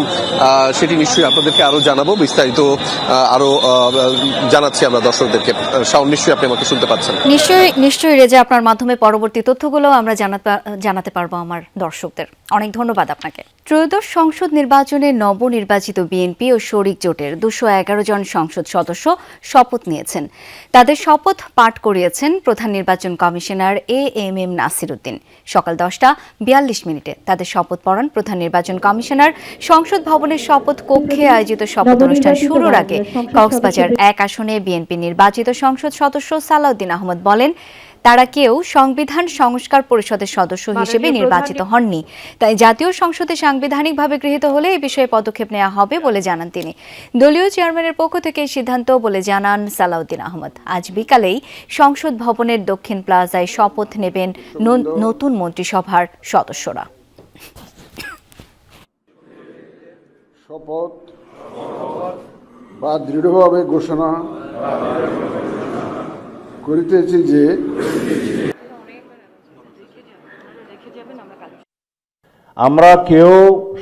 সেটি নিশ্চয়ই আপনাদেরকে আরো জানাবো, বিস্তারিত আরো জানাচ্ছি আমরা দর্শকদেরকে। শাওন, নিশ্চয়ই আপনি আমাকে শুনতে পাচ্ছেন? নিশ্চয়ই রেজা, আপনার মাধ্যমে পরবর্তী তথ্যগুলো আমরা জানাতে পারবো আমার দর্শকদের। অনেক ধন্যবাদ আপনাকে। ত্রয়োদশ সংসদ নির্বাচনে নবনির্বাচিত বিএনপি ও শরিক জোটের 211 জন সংসদ সদস্য শপথ নিয়েছেন। তাদের শপথ পাঠ করিয়েছেন প্রধান নির্বাচন কমিশনার এএমএম নাসির উদ্দিন। সকাল 10:42 তাদের শপথ পড়ান প্রধান নির্বাচন কমিশনার। সংসদ ভবনের শপথ কক্ষে আয়োজিত শপথ অনুষ্ঠান শুরুর আগে কক্সবাজার 1 আসনে বিএনপি নির্বাচিত সংসদ সদস্য সালাউদ্দিন আহমদ বলেন, তারা কেউ সংবিধান সংস্কার পরিষদের সদস্য হিসেবে নির্বাচিত হননি, তাই জাতীয় সংসদে সাংবিধানিকভাবে গৃহীত হলে এই বিষয়ে পদক্ষেপ নেওয়া হবে বলে জানান তিনি। দলীয় চেয়ারম্যানের পক্ষ থেকে এই সিদ্ধান্ত বলে জানান সালাউদ্দিন আহমদ। আজ বিকালেই সংসদ ভবনের দক্ষিণ প্লাজায় শপথ নেবেন নতুন মন্ত্রিসভার সদস্যরা। শপথ বা দৃঢ়ভাবে ঘোষণা করিতেছি যে আমরা কেউ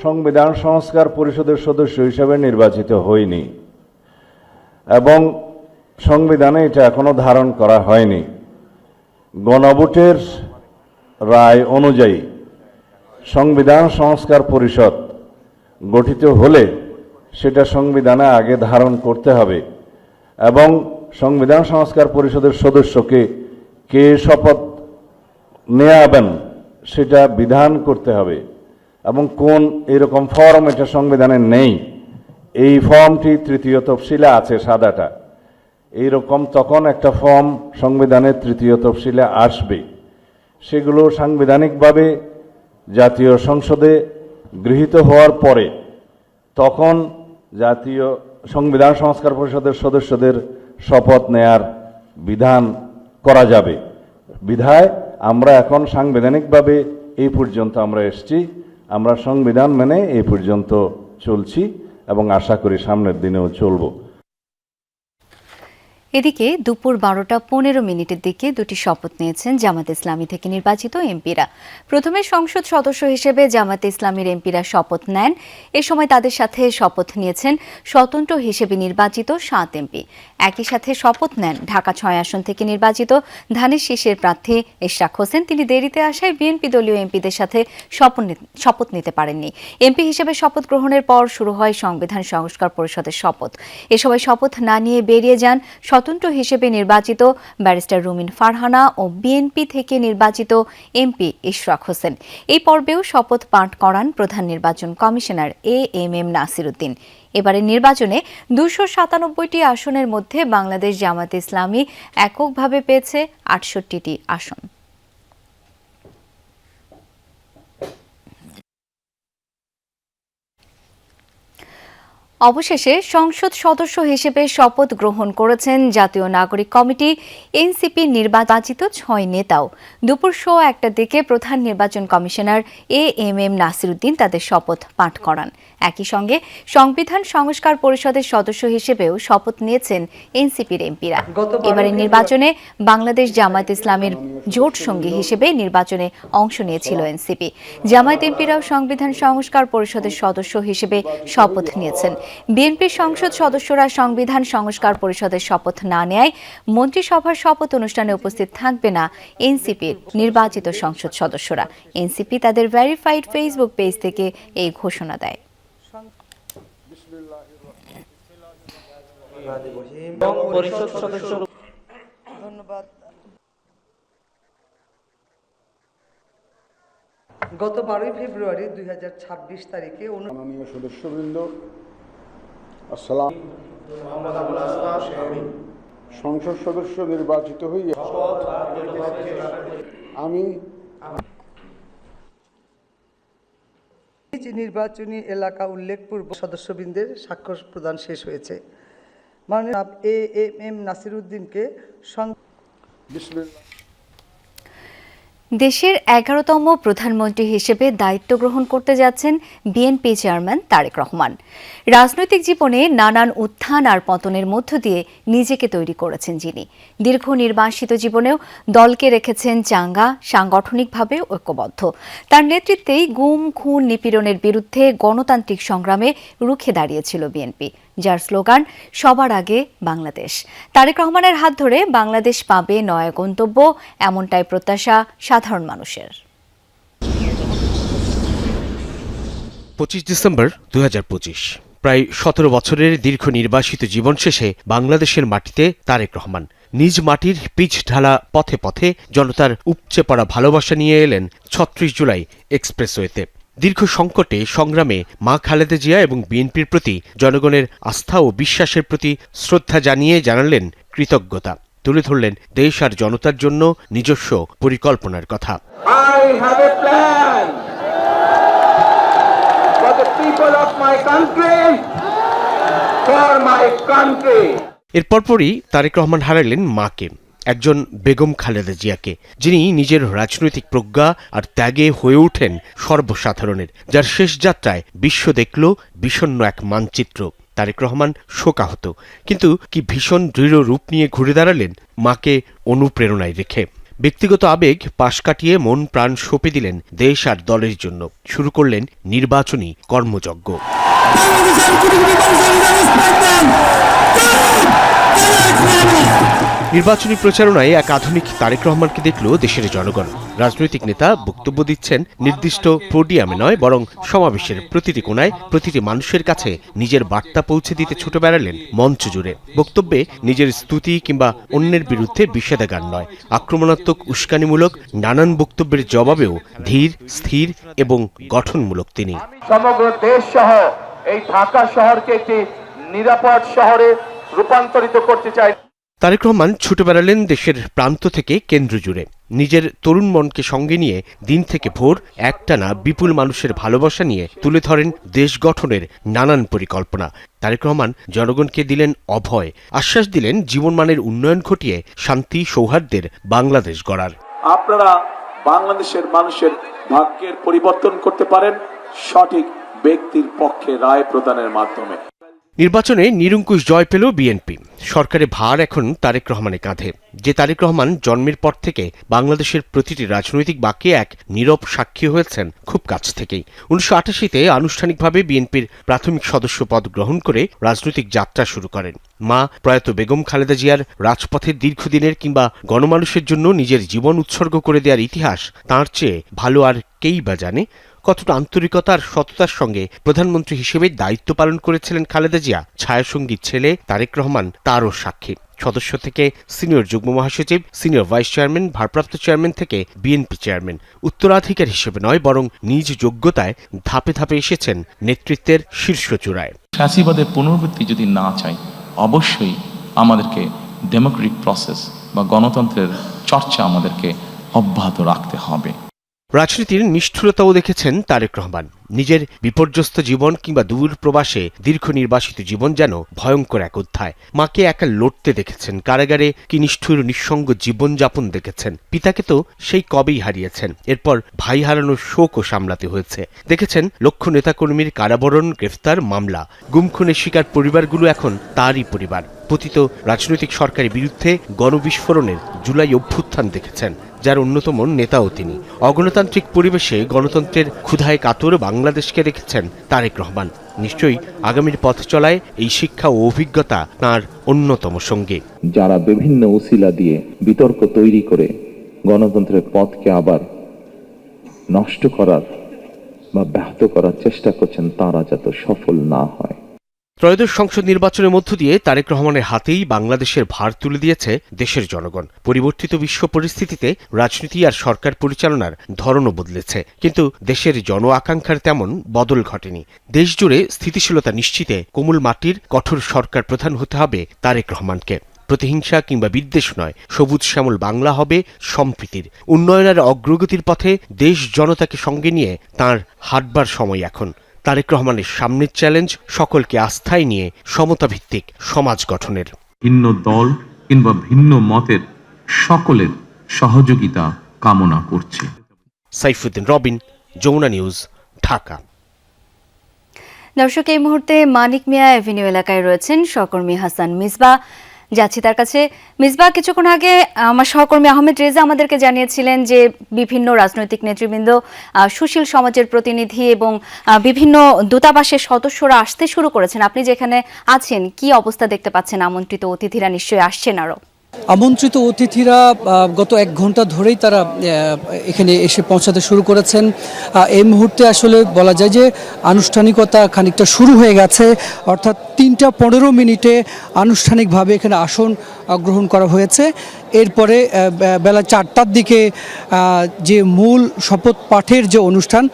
সংবিধান সংস্কার পরিষদের সদস্য হিসেবে নির্বাচিত হইনি এবং সংবিধানে এটা এখনো ধারণ করা হয়নি। গণভোটের রায় অনুযায়ী সংবিধান সংস্কার পরিষদ গঠিত হলে সেটা সংবিধানে আগে ধারণ করতে হবে এবং সংবিধান সংস্কার পরিষদের সদস্যকে কে শপথ নেওয়াবেন সেটা বিধান করতে হবে এবং কোন এরকম ফর্ম এটা সংবিধানে নেই। এই ফর্মটি তৃতীয় তফসিলে আছে, সাদাটা। এইরকম তখন একটা ফর্ম সংবিধানের তৃতীয় তফসিলে আসবে, সেগুলো সাংবিধানিকভাবে জাতীয় সংসদে গৃহীত হওয়ার পরে তখন জাতীয় সংবিধান সংস্কার পরিষদের সদস্যদের শপথ নেয়ার বিধান করা যাবে। বিধায় আমরা এখন সাংবিধানিকভাবে এই পর্যন্ত আমরা এসেছি, আমরা সংবিধান মেনে এই পর্যন্ত চলছি এবং আশা করি সামনের দিনেও চলব। এদিকে দুপুর 12:15 দিকে দুটি শপথ নিয়েছেন জামাতে ইসলামী থেকে নির্বাচিত এমপিরা। প্রথমে সংসদ সদস্য হিসেবে জামাতে ইসলামীর এমপিরা শপথ নেন। এ সময় তাদের সাথে শপথ নিয়েছেন স্বতন্ত্র হিসেবে নির্বাচিত 7 এমপি। একই সাথে শপথ নেন ঢাকা 6 আসন থেকে নির্বাচিত ধানের শীষের প্রার্থী ইশরাক হোসেন। তিনি দেরিতে আসায় বিএনপি দলীয় এমপিদের সাথে শপথ নিতে পারেননি। এমপি হিসেবে শপথ গ্রহণের পর শুরু হয় সংবিধান সংস্কার পরিষদের শপথ। এ সময় শপথ না নিয়ে বেরিয়ে যান স্বতন্ত্র হিসেবে নির্বাচিত ব্যারিস্টার রুমিন ফারহানা ও বিএনপি থেকে নির্বাচিত এমপি ইশরাক হোসেন। এই পর্বেও শপথ পাঠ করান প্রধান নির্বাচন কমিশনার এএমএম নাসির উদ্দিন। এবারে নির্বাচনে 297টি আসনের মধ্যে বাংলাদেশ জামাতে ইসলামী এককভাবে পেয়েছে 68টি আসন। অবশেষে সংসদ সদস্য হিসেবে শপথ গ্রহণ করেছেন জাতীয় নাগরিক কমিটি এনসিপি নির্বাচিত 6 নেতাও। দুপুর 1টার দিকে প্রধান নির্বাচন কমিশনার এএমএম নাসিরউদ্দিন তাদের শপথ পাঠ করান। একই সঙ্গে সংবিধান সংস্কার পরিষদের সদস্য হিসেবেও শপথ নিয়েছেন এনসিপির এমপিরা। এবারের নির্বাচনে বাংলাদেশ জামায়াত ইসলামের জোট সঙ্গী হিসেবে নির্বাচনে অংশ নিয়েছিল এনসিপি। জামায়াত এমপিরাও সংবিধান সংস্কার পরিষদের সদস্য হিসেবে শপথ নিয়েছেন। বিএনপির সংসদ সদস্যরা সংবিধান সংস্কার পরিষদের শপথ না নেয় মন্ত্রিসভার শপথ অনুষ্ঠানে উপস্থিত থাকবে না এনসিপির নির্বাচিত সংসদ সদস্যরা। এনসিপি তাদের ভেরিফাইড ফেসবুক পেজ থেকে এই ঘোষণা দেয়। ধন্যবাদ। গত 12 ফেব্রুয়ারি 2026 তারিখে মাননীয় সদস্যবৃন্দ, আসসালাম। সংসদ সদস্য নির্বাচিত হইয়া আমি নির্বাচনী এলাকা উল্লেখপূর্বক সদস্যবৃন্দের স্বাক্ষর প্রদান শেষ হয়েছে। মাননীয় এএমএম নাসিরউদ্দিনকে দেশের 11তম প্রধানমন্ত্রী হিসেবে দায়িত্ব গ্রহণ করতে যাচ্ছেন বিএনপি চেয়ারম্যান তারেক রহমান। রাজনৈতিক জীবনে নানান উত্থান আর পতনের মধ্য দিয়ে নিজেকে তৈরি করেছেন যিনি। দীর্ঘ নির্বাসিত জীবনেও দলকে রেখেছেন চাঙ্গা, সাংগঠনিকভাবে ঐক্যবদ্ধ। তার নেতৃত্বেই গুম, খুন, নিপীড়নের বিরুদ্ধে গণতান্ত্রিক সংগ্রামে রুখে দাঁড়িয়েছিল বিএনপি, যার স্লোগান সবার আগে বাংলাদেশ। তারেক রহমানের হাত ধরে বাংলাদেশ পাবে নয়া গন্তব্য, এমনটাই প্রত্যাশা সাধারণ মানুষের। 25 ডিসেম্বর 2025, প্রায় 17 বছরের দীর্ঘ নির্বাসিত জীবন শেষে বাংলাদেশের মাটিতে তারেক রহমান নিজ মাটির পিচ ঢালা পথে পথে জনতার উপচে পড়া ভালোবাসা নিয়ে এলেন 36 জুলাই এক্সপ্রেসওয়েতে। দীর্ঘ সংকটে সংগ্রামে মা খালেদা জিয়া এবং বিএনপির প্রতি জনগণের আস্থা ও বিশ্বাসের প্রতি শ্রদ্ধা জানিয়ে জানালেন কৃতজ্ঞতা। তুলে ধরলেন দেশ আর জনতার জন্য নিজস্ব পরিকল্পনার কথা। এর পরপরই তারেক রহমান হারালেন মাকে, একজন বেগম খালেদা জিয়াকে, যিনি নিজের রাজনৈতিক প্রজ্ঞা আর ত্যাগে হয়ে ওঠেন সর্বসাধারণের, যার শেষ যাত্রায় বিশ্ব দেখল বিষণ্ণ এক মানচিত্র। তারেক রহমান শোকাহত, কিন্তু কি ভীষণ দৃঢ় রূপ নিয়ে ঘুরে দাঁড়ালেন মাকে অনুপ্রেরণায় রেখে। ব্যক্তিগত আবেগ পাশ কাটিয়ে মন প্রাণ সঁপে দিলেন দেশ আর দলের জন্য। শুরু করলেন নির্বাচনী কর্মযজ্ঞ। নির্বাচনী প্রচারণায় এক আধুনিক তারেক রহমানকে দেখল দেশের জনগণ। রাজনৈতিক নেতা বক্তব্য দিচ্ছেন নির্দিষ্ট পোডিয়ামে নয়, বরং সমাবেশের প্রতিটি কোণায় প্রতিটি মানুষের কাছে নিজের বার্তা পৌঁছে দিতে ছুটে বেড়ালেন মঞ্চ জুড়ে। বক্তব্যে নিজের স্তুতি কিংবা অন্যের বিরুদ্ধে বিষেধাগার নয়, আক্রমণাত্মক উস্কানিমূলক নানান বক্তব্যের জবাবেও ধীর, স্থির এবং গঠনমূলক তিনি। সমগ্র দেশ সহ এই ঢাকা শহরকে একটি নিরাপদ শহরে রূপান্তরিত করতে চাই। তারেক রহমান ছুটে বেড়ালেন দেশের প্রান্ত থেকে কেন্দ্র জুড়ে। নিজের তরুণ মনকে সঙ্গে নিয়ে দিন থেকে ভোর একটানা বিপুল মানুষের ভালোবাসা নিয়ে তুলে ধরেন দেশ গঠনের নানান পরিকল্পনা। তারেক রহমান জনগণকে দিলেন অভয়, আশ্বাস দিলেন জীবনমানের উন্নয়ন ঘটিয়ে শান্তি সৌহার্দ্যের বাংলাদেশ গড়ার। আপনারা বাংলাদেশের মানুষের ভাগ্যের পরিবর্তন করতে পারেন সঠিক ব্যক্তির পক্ষে রায় প্রদানের মাধ্যমে। নির্বাচনে নিরঙ্কুশ জয় পেল বিএনপি। সরকারের ভার এখন তারেক রহমানের কাঁধে। যে তারেক রহমান জন্মের পর থেকে বাংলাদেশের প্রতিটি রাজনৈতিক বাঁকে এক নীরব সাক্ষী হয়েছেন খুব কাছ থেকেই। 1988-তে আনুষ্ঠানিকভাবে বিএনপির প্রাথমিক সদস্য পদ গ্রহণ করে রাজনৈতিক যাত্রা শুরু করেন। মা প্রয়াত বেগম খালেদা জিয়ার রাজপথের দীর্ঘদিনের কিংবা গণমানুষের জন্য নিজের জীবন উৎসর্গ করে দেওয়ার ইতিহাস তাঁর চেয়ে ভালো আর কেই বা জানে। কতটা আন্তরিকতা আর সততার সঙ্গে প্রধানমন্ত্রী হিসেবে দায়িত্ব পালন করেছিলেন খালেদা জিয়া, ছায়াসঙ্গী ছেলে তারেক রহমান তারও সাক্ষী। সদস্য থেকে সিনিয়র যুগ্ম মহাসচিব, সিনিয়র ভাইস চেয়ারম্যান, ভারপ্রাপ্ত চেয়ারম্যান থেকে বিএনপি চেয়ারম্যান, উত্তরাধিকার হিসেবে নয় বরং নিজ যোগ্যতায় ধাপে ধাপে এসেছেন নেতৃত্বের শীর্ষ চূড়ায়। ফ্যাসিবাদের পুনরাবৃত্তি যদি না চাই, অবশ্যই আমাদেরকে ডেমোক্রেটিক প্রসেস বা গণতন্ত্রের চর্চা আমাদেরকে অব্যাহত রাখতে হবে। রাজনীতির নিষ্ঠুরতাও দেখেছেন তারেক রহমান। নিজের বিপর্যস্ত জীবন কিংবা দূর প্রবাসে দীর্ঘ নির্বাসিত জীবন যেন ভয়ঙ্কর এক অধ্যায়। মাকে একা লড়তে দেখেছেন, কারাগারে কি নিষ্ঠুর নিঃসঙ্গ জীবনযাপন দেখেছেন। পিতাকে তো সেই কবেই হারিয়েছেন, এরপর ভাই হারানোর শোকও সামলাতে হয়েছে। দেখেছেন লক্ষ নেতাকর্মীর কারাবরণ, গ্রেফতার, মামলা, গুম-খুনের শিকার পরিবারগুলো এখন তারই পরিবার। পতিত রাজনৈতিক সরকারের বিরুদ্ধে গণবিস্ফোরণের জুলাই অভ্যুত্থান দেখেছেন, যার অন্যতম নেতাও তিনি। অগণতান্ত্রিক পরিবেশে গণতন্ত্রের ক্ষুধায় কাতর বাংলাদেশকে দেখেছেন তারেক রহমান। নিশ্চয়ই আগামীর পথ চলায় এই শিক্ষা ও অভিজ্ঞতা তাঁর অন্যতম সঙ্গী। যারা বিভিন্ন উসিলা দিয়ে বিতর্ক তৈরি করে গণতন্ত্রের পথকে আবার নষ্ট করার বা ব্যাহত করার চেষ্টা করছেন, তারা যাতে সফল না হয়। ত্রয়োদশ সংসদ নির্বাচনের মধ্য দিয়ে তারেক রহমানের হাতেই বাংলাদেশের ভার তুলে দিয়েছে দেশের জনগণ। পরিবর্তিত বিশ্ব পরিস্থিতিতে রাজনীতি আর সরকার পরিচালনার ধরনও বদলেছে, কিন্তু দেশের জন আকাঙ্ক্ষার তেমন বদল ঘটেনি। দেশজুড়ে স্থিতিশীলতা নিশ্চিতে কোমল মাটির কঠোর সরকার প্রধান হতে হবে তারেক রহমানকে। প্রতিহিংসা কিংবা বিদ্বেষ নয়, সবুজ শ্যামল বাংলা হবে সম্প্রীতির, উন্নয়নের অগ্রগতির পথে দেশ জনতাকে সঙ্গে নিয়ে তাঁর হাঁটবার সময় এখন। তারেক রহমানের সামনের চ্যালেঞ্জ সকলকে আস্থায় নিয়ে সমতাভিত্তিক সমাজ গঠনের। ভিন্ন দল কিংবা ভিন্ন মতের সকলের সহযোগিতা কামনা করছে। সাইফুদ্দিন রবিন, যমুনা নিউজ, ঢাকা। দর্শক, এই মুহূর্তে মানিক মিয়া এভিনিউ এলাকায় রয়েছেন সহকর্মী হাসান মিসবা। যাচ্ছি তার কাছে। মিসবা, কিছুক্ষণ আগে আমার সহকর্মী আহমেদ রেজা আমাদেরকে জানিয়েছিলেন যে বিভিন্ন রাজনৈতিক নেতৃবৃন্দ, সুশীল সমাজের প্রতিনিধি এবং বিভিন্ন দূতাবাসের সদস্যরা আসতে শুরু করেছেন। আপনি যেখানে আছেন, কি অবস্থা দেখতে পাচ্ছেন? আমন্ত্রিত অতিথিরা নিশ্চয়ই আসছেন আরো। আমন্ত্রিত অতিথিরা গত 1 ঘন্টা ধরেই তারা এখানে এসে পৌঁছাতে শুরু করেছেন। এই মুহূর্তে আসলে বলা যায় যে আনুষ্ঠানিকতা খানিকটা শুরু হয়ে গেছে, অর্থাৎ 3:15 আনুষ্ঠানিকভাবে এখানে আসন গ্রহণ করা হয়েছে। এরপরে বেলা 4টার দিকে যে মূল শপথ পাঠের যে অনুষ্ঠান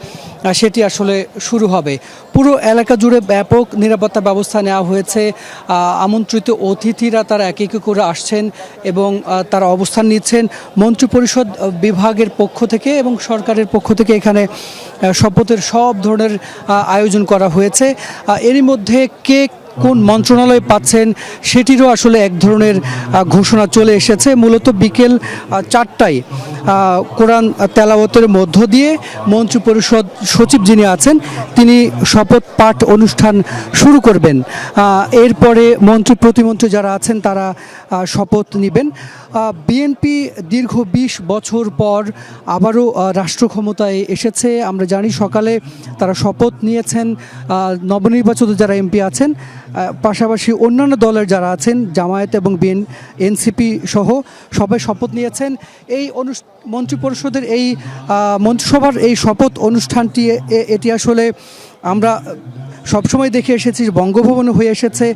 সেটি আসলে শুরু হবে। পুরো এলাকা জুড়ে ব্যাপক নিরাপত্তা ব্যবস্থা নেওয়া হয়েছে। আমন্ত্রিত অতিথিরা তারা এক এক করে আসছেন এবং তারা অবস্থান নিচ্ছেন। মন্ত্রিপরিষদ বিভাগের পক্ষ থেকে এবং সরকারের পক্ষ থেকে এখানে শপথের সব ধরনের আয়োজন করা হয়েছে। এরই মধ্যে কে কোন মন্ত্রণালয় পাচ্ছেন সেটিরও আসলে এক ধরনের ঘোষণা চলে এসেছে। মূলত বিকেল 4টায় কোরআন তেলাওয়াতের মধ্য দিয়ে মন্ত্রিপরিষদ সচিব যিনি আছেন তিনি শপথ পাঠ অনুষ্ঠান শুরু করবেন। এরপরে মন্ত্রী প্রতিমন্ত্রী যারা আছেন তারা শপথ নেবেন। বিএনপি দীর্ঘ 20 বছর পর আবারও রাষ্ট্র ক্ষমতায় এসেছে। আমরা জানি সকালে তারা শপথ নিয়েছেন নবনির্বাচিত যারা এমপি আছেন, পাশাপাশি অন্যান্য দলের যারা আছেন জামায়াত এবং এনসিপি সহ সবাই শপথ নিয়েছেন। এই মন্ত্রিপরিষদের এই মন্ত্রিসভার এই শপথ অনুষ্ঠানটি এটি আসলে আমরা সবসময় দেখে এসেছি বঙ্গভবনে হয়ে এসেছে।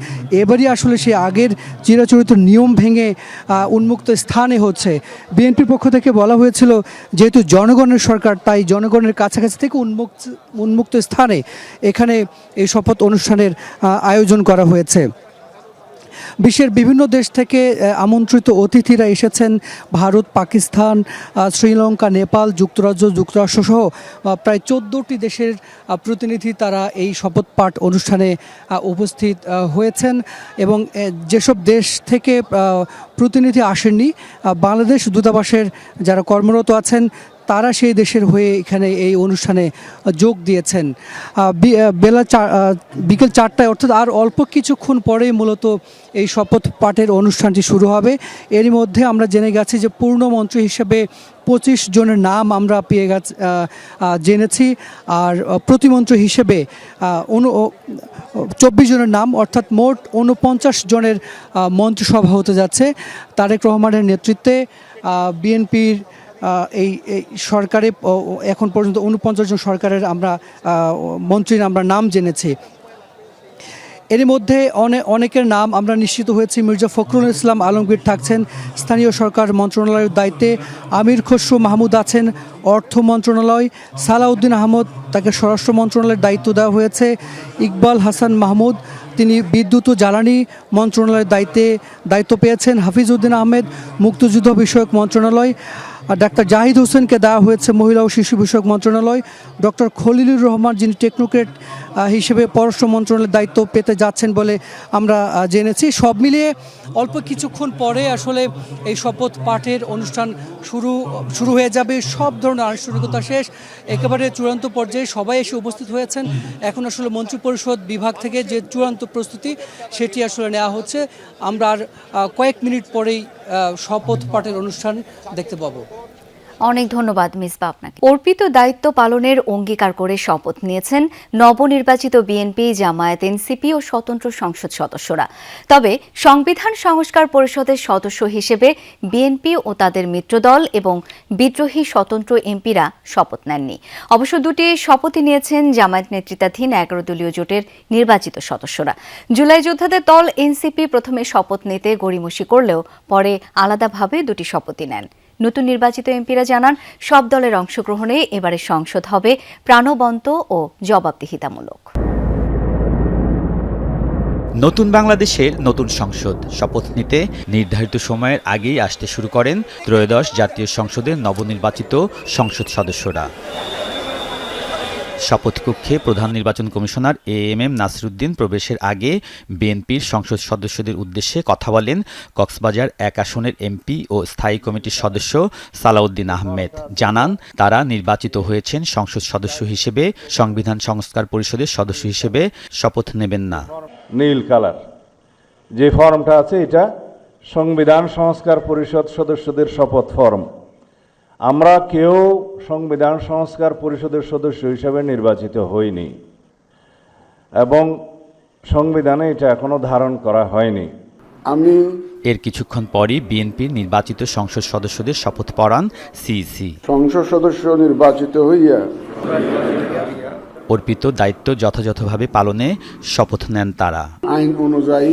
এবারই আসলে সে আগের চিরাচরিত নিয়ম ভেঙে উন্মুক্ত স্থানে হচ্ছে। বিএনপির পক্ষ থেকে বলা হয়েছিল যেহেতু জনগণের সরকার, তাই জনগণের কাছাকাছি থেকে উন্মুক্ত স্থানে এখানে এই শপথ অনুষ্ঠানের আয়োজন করা হয়েছে। বিশ্বের বিভিন্ন দেশ থেকে আমন্ত্রিত অতিথিরা এসেছেন। ভারত, পাকিস্তান, শ্রীলঙ্কা, নেপাল, যুক্তরাষ্ট্র সহ প্রায় 14টি দেশের প্রতিনিধি তারা এই শপথ পাঠ অনুষ্ঠানে উপস্থিত হয়েছেন। এবং যেসব দেশ থেকে প্রতিনিধি আসেননি, বাংলাদেশ দূতাবাসের যারা কর্মরত আছেন তারা সেই দেশের হয়ে এখানে এই অনুষ্ঠানে যোগ দিয়েছেন। বিকেল 4টায় অর্থাৎ আর অল্প কিছুক্ষণ পরেই মূলত এই শপথ পাঠের অনুষ্ঠানটি শুরু হবে। এরই মধ্যে আমরা জেনে গেছি যে পূর্ণমন্ত্রী হিসেবে 25 জনের নাম আমরা জেনেছি, আর প্রতিমন্ত্রী হিসেবে 24 জনের নাম, অর্থাৎ মোট 49 জনের মন্ত্রিসভা হতে যাচ্ছে। তারেক রহমানের নেতৃত্বে বিএনপির এই সরকারে এখন পর্যন্ত 49 জন সরকারের মন্ত্রীর আমরা নাম জেনেছি। এর মধ্যে অনেকের নাম আমরা নিশ্চিত হয়েছি। মির্জা ফখরুল ইসলাম আলমগীর থাকছেন স্থানীয় সরকার মন্ত্রণালয়ের দায়িত্বে, আমির খসরু মাহমুদ আছেন অর্থ মন্ত্রণালয়, সালাউদ্দিন আহমদ তাকে স্বরাষ্ট্র মন্ত্রণালয়ের দায়িত্ব দেওয়া হয়েছে, ইকবাল হাসান মাহমুদ তিনি বিদ্যুৎ ও জ্বালানি মন্ত্রণালয়ের দায়িত্ব পেয়েছেন, হাফিজউদ্দিন আহমেদ মুক্তিযুদ্ধ বিষয়ক মন্ত্রণালয়, ডাক্তার জাহিদ হোসেনকে দেওয়া হয়েছে মহিলা ও শিশু বিষয়ক মন্ত্রণালয়। ডক্টর খলিলুর রহমান যিনি টেকনোক্রেট হিসেবে পররাষ্ট্র মন্ত্রণালয়ের দায়িত্ব পেতে যাচ্ছেন বলে আমরা জেনেছি। সব মিলিয়ে অল্প কিছুক্ষণ পরে আসলে এই শপথ পাঠের অনুষ্ঠান শুরু হয়ে যাবে। সব ধরনের আনুষ্ঠানিকতা শেষ, একেবারে চূড়ান্ত পর্যায়ে সবাই এসে উপস্থিত হয়েছেন। এখন আসলে মন্ত্রিপরিষদ বিভাগ থেকে যে চূড়ান্ত প্রস্তুতি সেটি আসলে নেওয়া হচ্ছে। আমরা আর কয়েক মিনিট পরেই শপথ পাঠের অনুষ্ঠান দেখতে পাবো। অনেক ধন্যবাদ মিসবা আপনাকে। অর্পিত দায়িত্ব পালনের অঙ্গীকার করে শপথ নিয়েছেন নবনির্বাচিত বিএনপি, জামায়াত, এনসিপি ও স্বতন্ত্র সংসদ সদস্যরা। তবে সংবিধান সংস্কার পরিষদের সদস্য হিসেবে বিএনপি ও তাদের মিত্রদল এবং বিদ্রোহী স্বতন্ত্র এমপিরা শপথ নেননি। অবশ্য দুটি শপথই নিয়েছেন জামায়াত নেতৃত্বাধীন 11 দলীয় জোটের নির্বাচিত সদস্যরা। জুলাই যোদ্ধাদের দল এনসিপি প্রথমে শপথ নিতে গড়িমসি করলেও পরে আলাদাভাবে দুটি শপথই নেন। নতুন নির্বাচিত এমপিরা জানান, সব দলের অংশগ্রহণে এবারে সংসদ হবে প্রাণবন্ত ও জবাবদিহিতামূলক। নতুন বাংলাদেশের নতুন সংসদ শপথ নিতে নির্ধারিত সময়ের আগেই আসতে শুরু করেন ত্রয়োদশ জাতীয় সংসদের নবনির্বাচিত সংসদ সদস্যরা। শপথকক্ষে প্রধান নির্বাচন কমিশনার এএমএম নাসিরউদ্দিন প্রবেশের আগে বিএনপির সংসদ সদস্যদের উদ্দেশ্যে কথা বলেন কক্সবাজার 1 আসনের এমপি ও স্থায়ী কমিটির সদস্য সালাউদ্দিন আহমেদ। জানান, তারা নির্বাচিত হয়েছেন সংসদ সদস্য হিসেবে, সংবিধান সংস্কার পরিষদের সদস্য হিসেবে শপথ নেবেন না। নীল কালার যে ফর্মটা আছে এটা সংবিধান সংস্কার পরিষদ সদস্যদের শপথ ফর্ম। আমরা কেউ সংবিধান সংস্কার পরিষদের সদস্য হিসেবে নির্বাচিত হইনি এবং সংবিধানে এটা এখনো ধারণ করা হয়নি। এর কিছুক্ষণ পরই বিএনপির নির্বাচিত সংসদ সদস্যদের শপথ পড়ান সিইসি। সংসদ সদস্য নির্বাচিত হইয়া অর্পিত দায়িত্ব যথাযথভাবে পালনে শপথ নেন তারা। আইন অনুযায়ী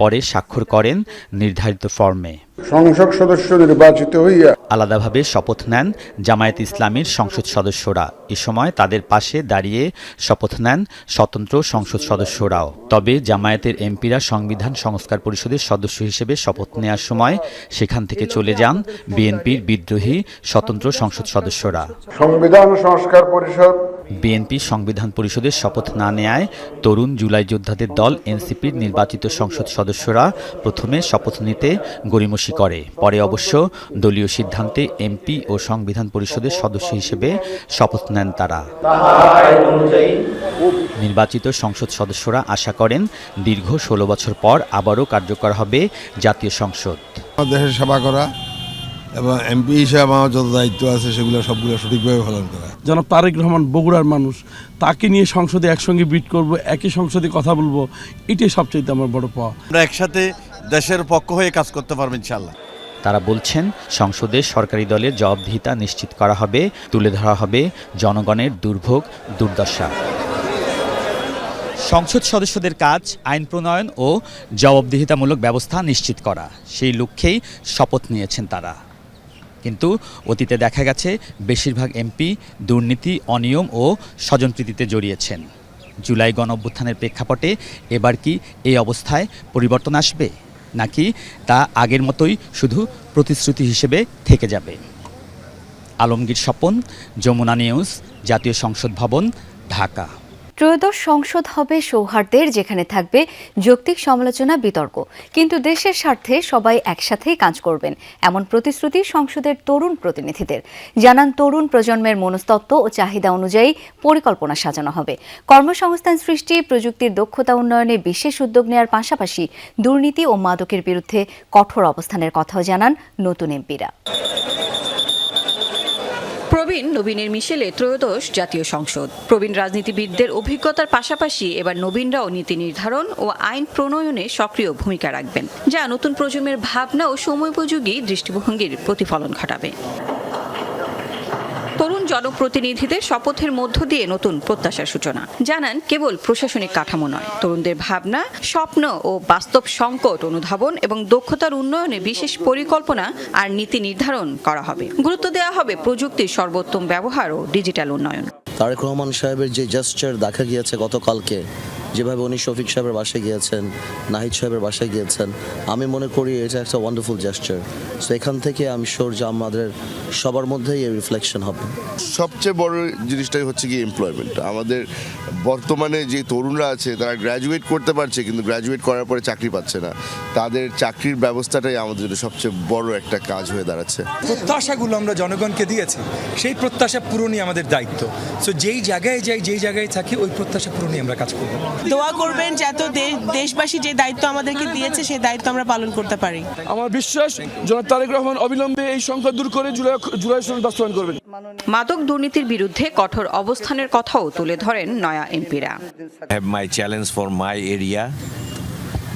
পরে স্বাক্ষর করেন নির্ধারিত ফর্মে। সংসদ সদস্য নির্বাচিত হইয়া আলাদাভাবে শপথ নেন জামায়াত ইসলামীর সংসদ সদস্যরা। এ সময় তাদের পাশে দাঁড়িয়ে শপথ নেন স্বতন্ত্র সংসদ সদস্যরাও। তবে জামায়াতের এমপিরা সংবিধান সংস্কার পরিষদের সদস্য হিসেবে শপথ নেওয়ার সময় সেখান থেকে চলে যান বিএনপির বিদ্রোহী স্বতন্ত্র সংসদ সদস্যরা। সংবিধান সংস্কার পরিষদ বিএনপি সংবিধান পরিষদের শপথ না নেয়ায় তরুণ জুলাই যোদ্ধাদের দল এনসিপির নির্বাচিত সংসদ সদস্যরা প্রথমে শপথ নিতে গড়িমসি করে। পরে অবশ্য দলীয় সিদ্ধান্তে এমপি ও সংবিধান পরিষদের সদস্য হিসেবে শপথ নেন তারা। নির্বাচিত সংসদ সদস্যরা আশা করেন দীর্ঘ 16 বছর পর আবারও কার্যকর হবে জাতীয় সংসদ। দেশের সেবা করা এবং এমপি হিসেবে আমার যত দায়িত্ব আছে সেগুলো সবগুলো সঠিকভাবে পালন করা। জনাব তারেক রহমান বগুড়ার মানুষ, তাকে নিয়ে সংসদে একসঙ্গে বিট করব, একই সংসদে কথা বলবো, এটাই সবচেয়ে আমার বড় পাওয়া। আমরা একসাথে দেশের পক্ষ হয়ে কাজ করতে পারবো ইনশাআল্লাহ। তারা বলছেন, সংসদে সরকারি দলের জবাবদিহিতা নিশ্চিত করা হবে, তুলে ধরা হবে জনগণের দুর্ভোগ দুর্দশা। সংসদ সদস্যদের কাজ আইন প্রণয়ন ও জবাবদিহিতামূলক ব্যবস্থা নিশ্চিত করা। সেই লক্ষ্যেই শপথ নিয়েছেন তারা। কিন্তু অতীতে দেখা গেছে বেশিরভাগ এমপি দুর্নীতি, অনিয়ম ও স্বজনপ্রীতিতে জড়িয়েছেন। জুলাই গণঅভ্যুত্থানের প্রেক্ষাপটে এবার কি এই অবস্থায় পরিবর্তন আসবে, নাকি তা আগের মতোই শুধু প্রতিশ্রুতি হিসেবে থেকে যাবে? আলমগীর স্বপন, যমুনা নিউজ, জাতীয় সংসদ ভবন, ঢাকা। ত্রয়োদশ সংসদ হবে সৌহার্দ্যের, যেখানে থাকবে যৌক্তিক সমালোচনা, বিতর্ক, কিন্তু দেশের স্বার্থে সবাই একসাথেই কাজ করবেন, এমন প্রতিশ্রুতি সংসদের তরুণ প্রতিনিধিদের। জানান, তরুণ প্রজন্মের মনস্তত্ত্ব ও চাহিদা অনুযায়ী পরিকল্পনা সাজানো হবে। কর্মসংস্থান সৃষ্টি, প্রযুক্তির দক্ষতা উন্নয়নে বিশেষ উদ্যোগ নেওয়ার পাশাপাশি দুর্নীতি ও মাদকের বিরুদ্ধে কঠোর অবস্থানের কথাও জানান নতুন এমপিরা। প্রবীণ নবীনের মিশেলে ত্রয়োদশ জাতীয় সংসদ। প্রবীণ রাজনীতিবিদদের অভিজ্ঞতার পাশাপাশি এবার নবীনরাও নীতি নির্ধারণ ও আইন প্রণয়নে সক্রিয় ভূমিকা রাখবেন, যা নতুন প্রজন্মের ভাবনা ও সময়োপযোগী দৃষ্টিভঙ্গির প্রতিফলন ঘটাবে। তরুণ জনপ্রতিনিধিদের শপথের মধ্য দিয়ে নতুন প্রত্যাশার সূচনা। জানান, কেবল প্রশাসনিক কাঠামো নয়, তরুণদের ভাবনা, স্বপ্ন ও বাস্তব সংকট অনুধাবন এবং দক্ষতার উন্নয়নে বিশেষ পরিকল্পনা আর নীতি নির্ধারণ করা হবে। গুরুত্ব দেওয়া হবে প্রযুক্তির সর্বোত্তম ব্যবহার ও ডিজিটাল উন্নয়ন। তারেক রহমান সাহেবের যে জেস্টার দেখা গিয়েছে গতকালকে, যেভাবে উনি শফিক সাহেবের বাসায় গিয়েছেন, নাহিদ সাহেবের বাসায় গিয়েছেন, আমি মনে করি এটা একটা ওয়ান্ডারফুল জেস্টার। সো এখান থেকে আমি শিওর যে আমাদের সবার মধ্যেই এই রিফ্লেকশন হবে। সবচেয়ে বড় জিনিসটাই হচ্ছে কি এমপ্লয়মেন্ট। আমাদের বর্তমানে যে তরুণরা আছে তারা গ্র্যাজুয়েট করতে পারছে, কিন্তু গ্র্যাজুয়েট করার পরে চাকরি পাচ্ছে না। তাদের চাকরির ব্যবস্থাটাই আমাদের জন্য সবচেয়ে বড় একটা কাজ হয়ে দাঁড়াচ্ছে। প্রত্যাশাগুলো আমরা জনগণকে দিয়েছি, সেই প্রত্যাশা পূরণই আমাদের দায়িত্ব। সো যেই জায়গায় যাই, যেই জায়গায় থাকি, ওই প্রত্যাশা পূরণই আমরা কাজ করব। দোয়া করবেন যাতে দেশবাসী যে দায়িত্ব আমাদেরকে দিয়েছে সেই দায়িত্ব আমরা পালন করতে পারি। আমার বিশ্বাস জনাব তারেক রহমান অবিলম্বে এই সংকট দূর করে জুলাই সনদ বাস্তবায়ন করবেন। মাদক দুর্নীতির বিরুদ্ধে কঠোর অবস্থানের কথাও তুলে ধরেন নয়া এমপিরা। My challenge for my area,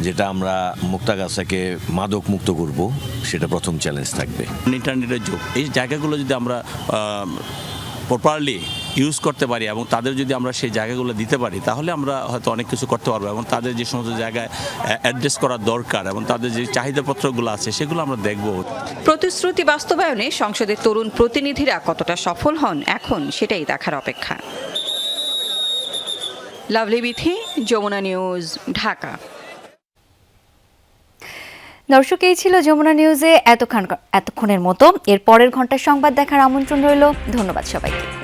যেটা আমরা মুক্তাগাছাকে মাদক মুক্ত করব, সেটা প্রথম চ্যালেঞ্জ থাকবে। ইন্টারনেটের যুগ, এই জায়গাগুলো যদি আমরা প্রপারলি ইউজ করতে পারি এবং তাদের যদি আমরা সেই জায়গাগুলো দিতে পারি, তাহলে আমরা হয়তো অনেক কিছু করতে পারবো এবং তাদের যে সমস্ত জায়গায় অ্যাড্রেস করার দরকার এবং তাদের যে চাহিদাপত্রগুলো আছে সেগুলো আমরা দেখব। প্রতিশ্রুতি বাস্তবায়নে সংসদের তরুণ প্রতিনিধিরা কতটা সফল হন এখন সেটাই দেখার অপেক্ষা। লাভলি বিথি, যমুনা নিউজ, ঢাকা। দর্শক, এই ছিল যমুনা নিউজে এতক্ষণের মতো। এর পরের ঘন্টার সংবাদ দেখার আমন্ত্রণ রইল। ধন্যবাদ সবাইকে।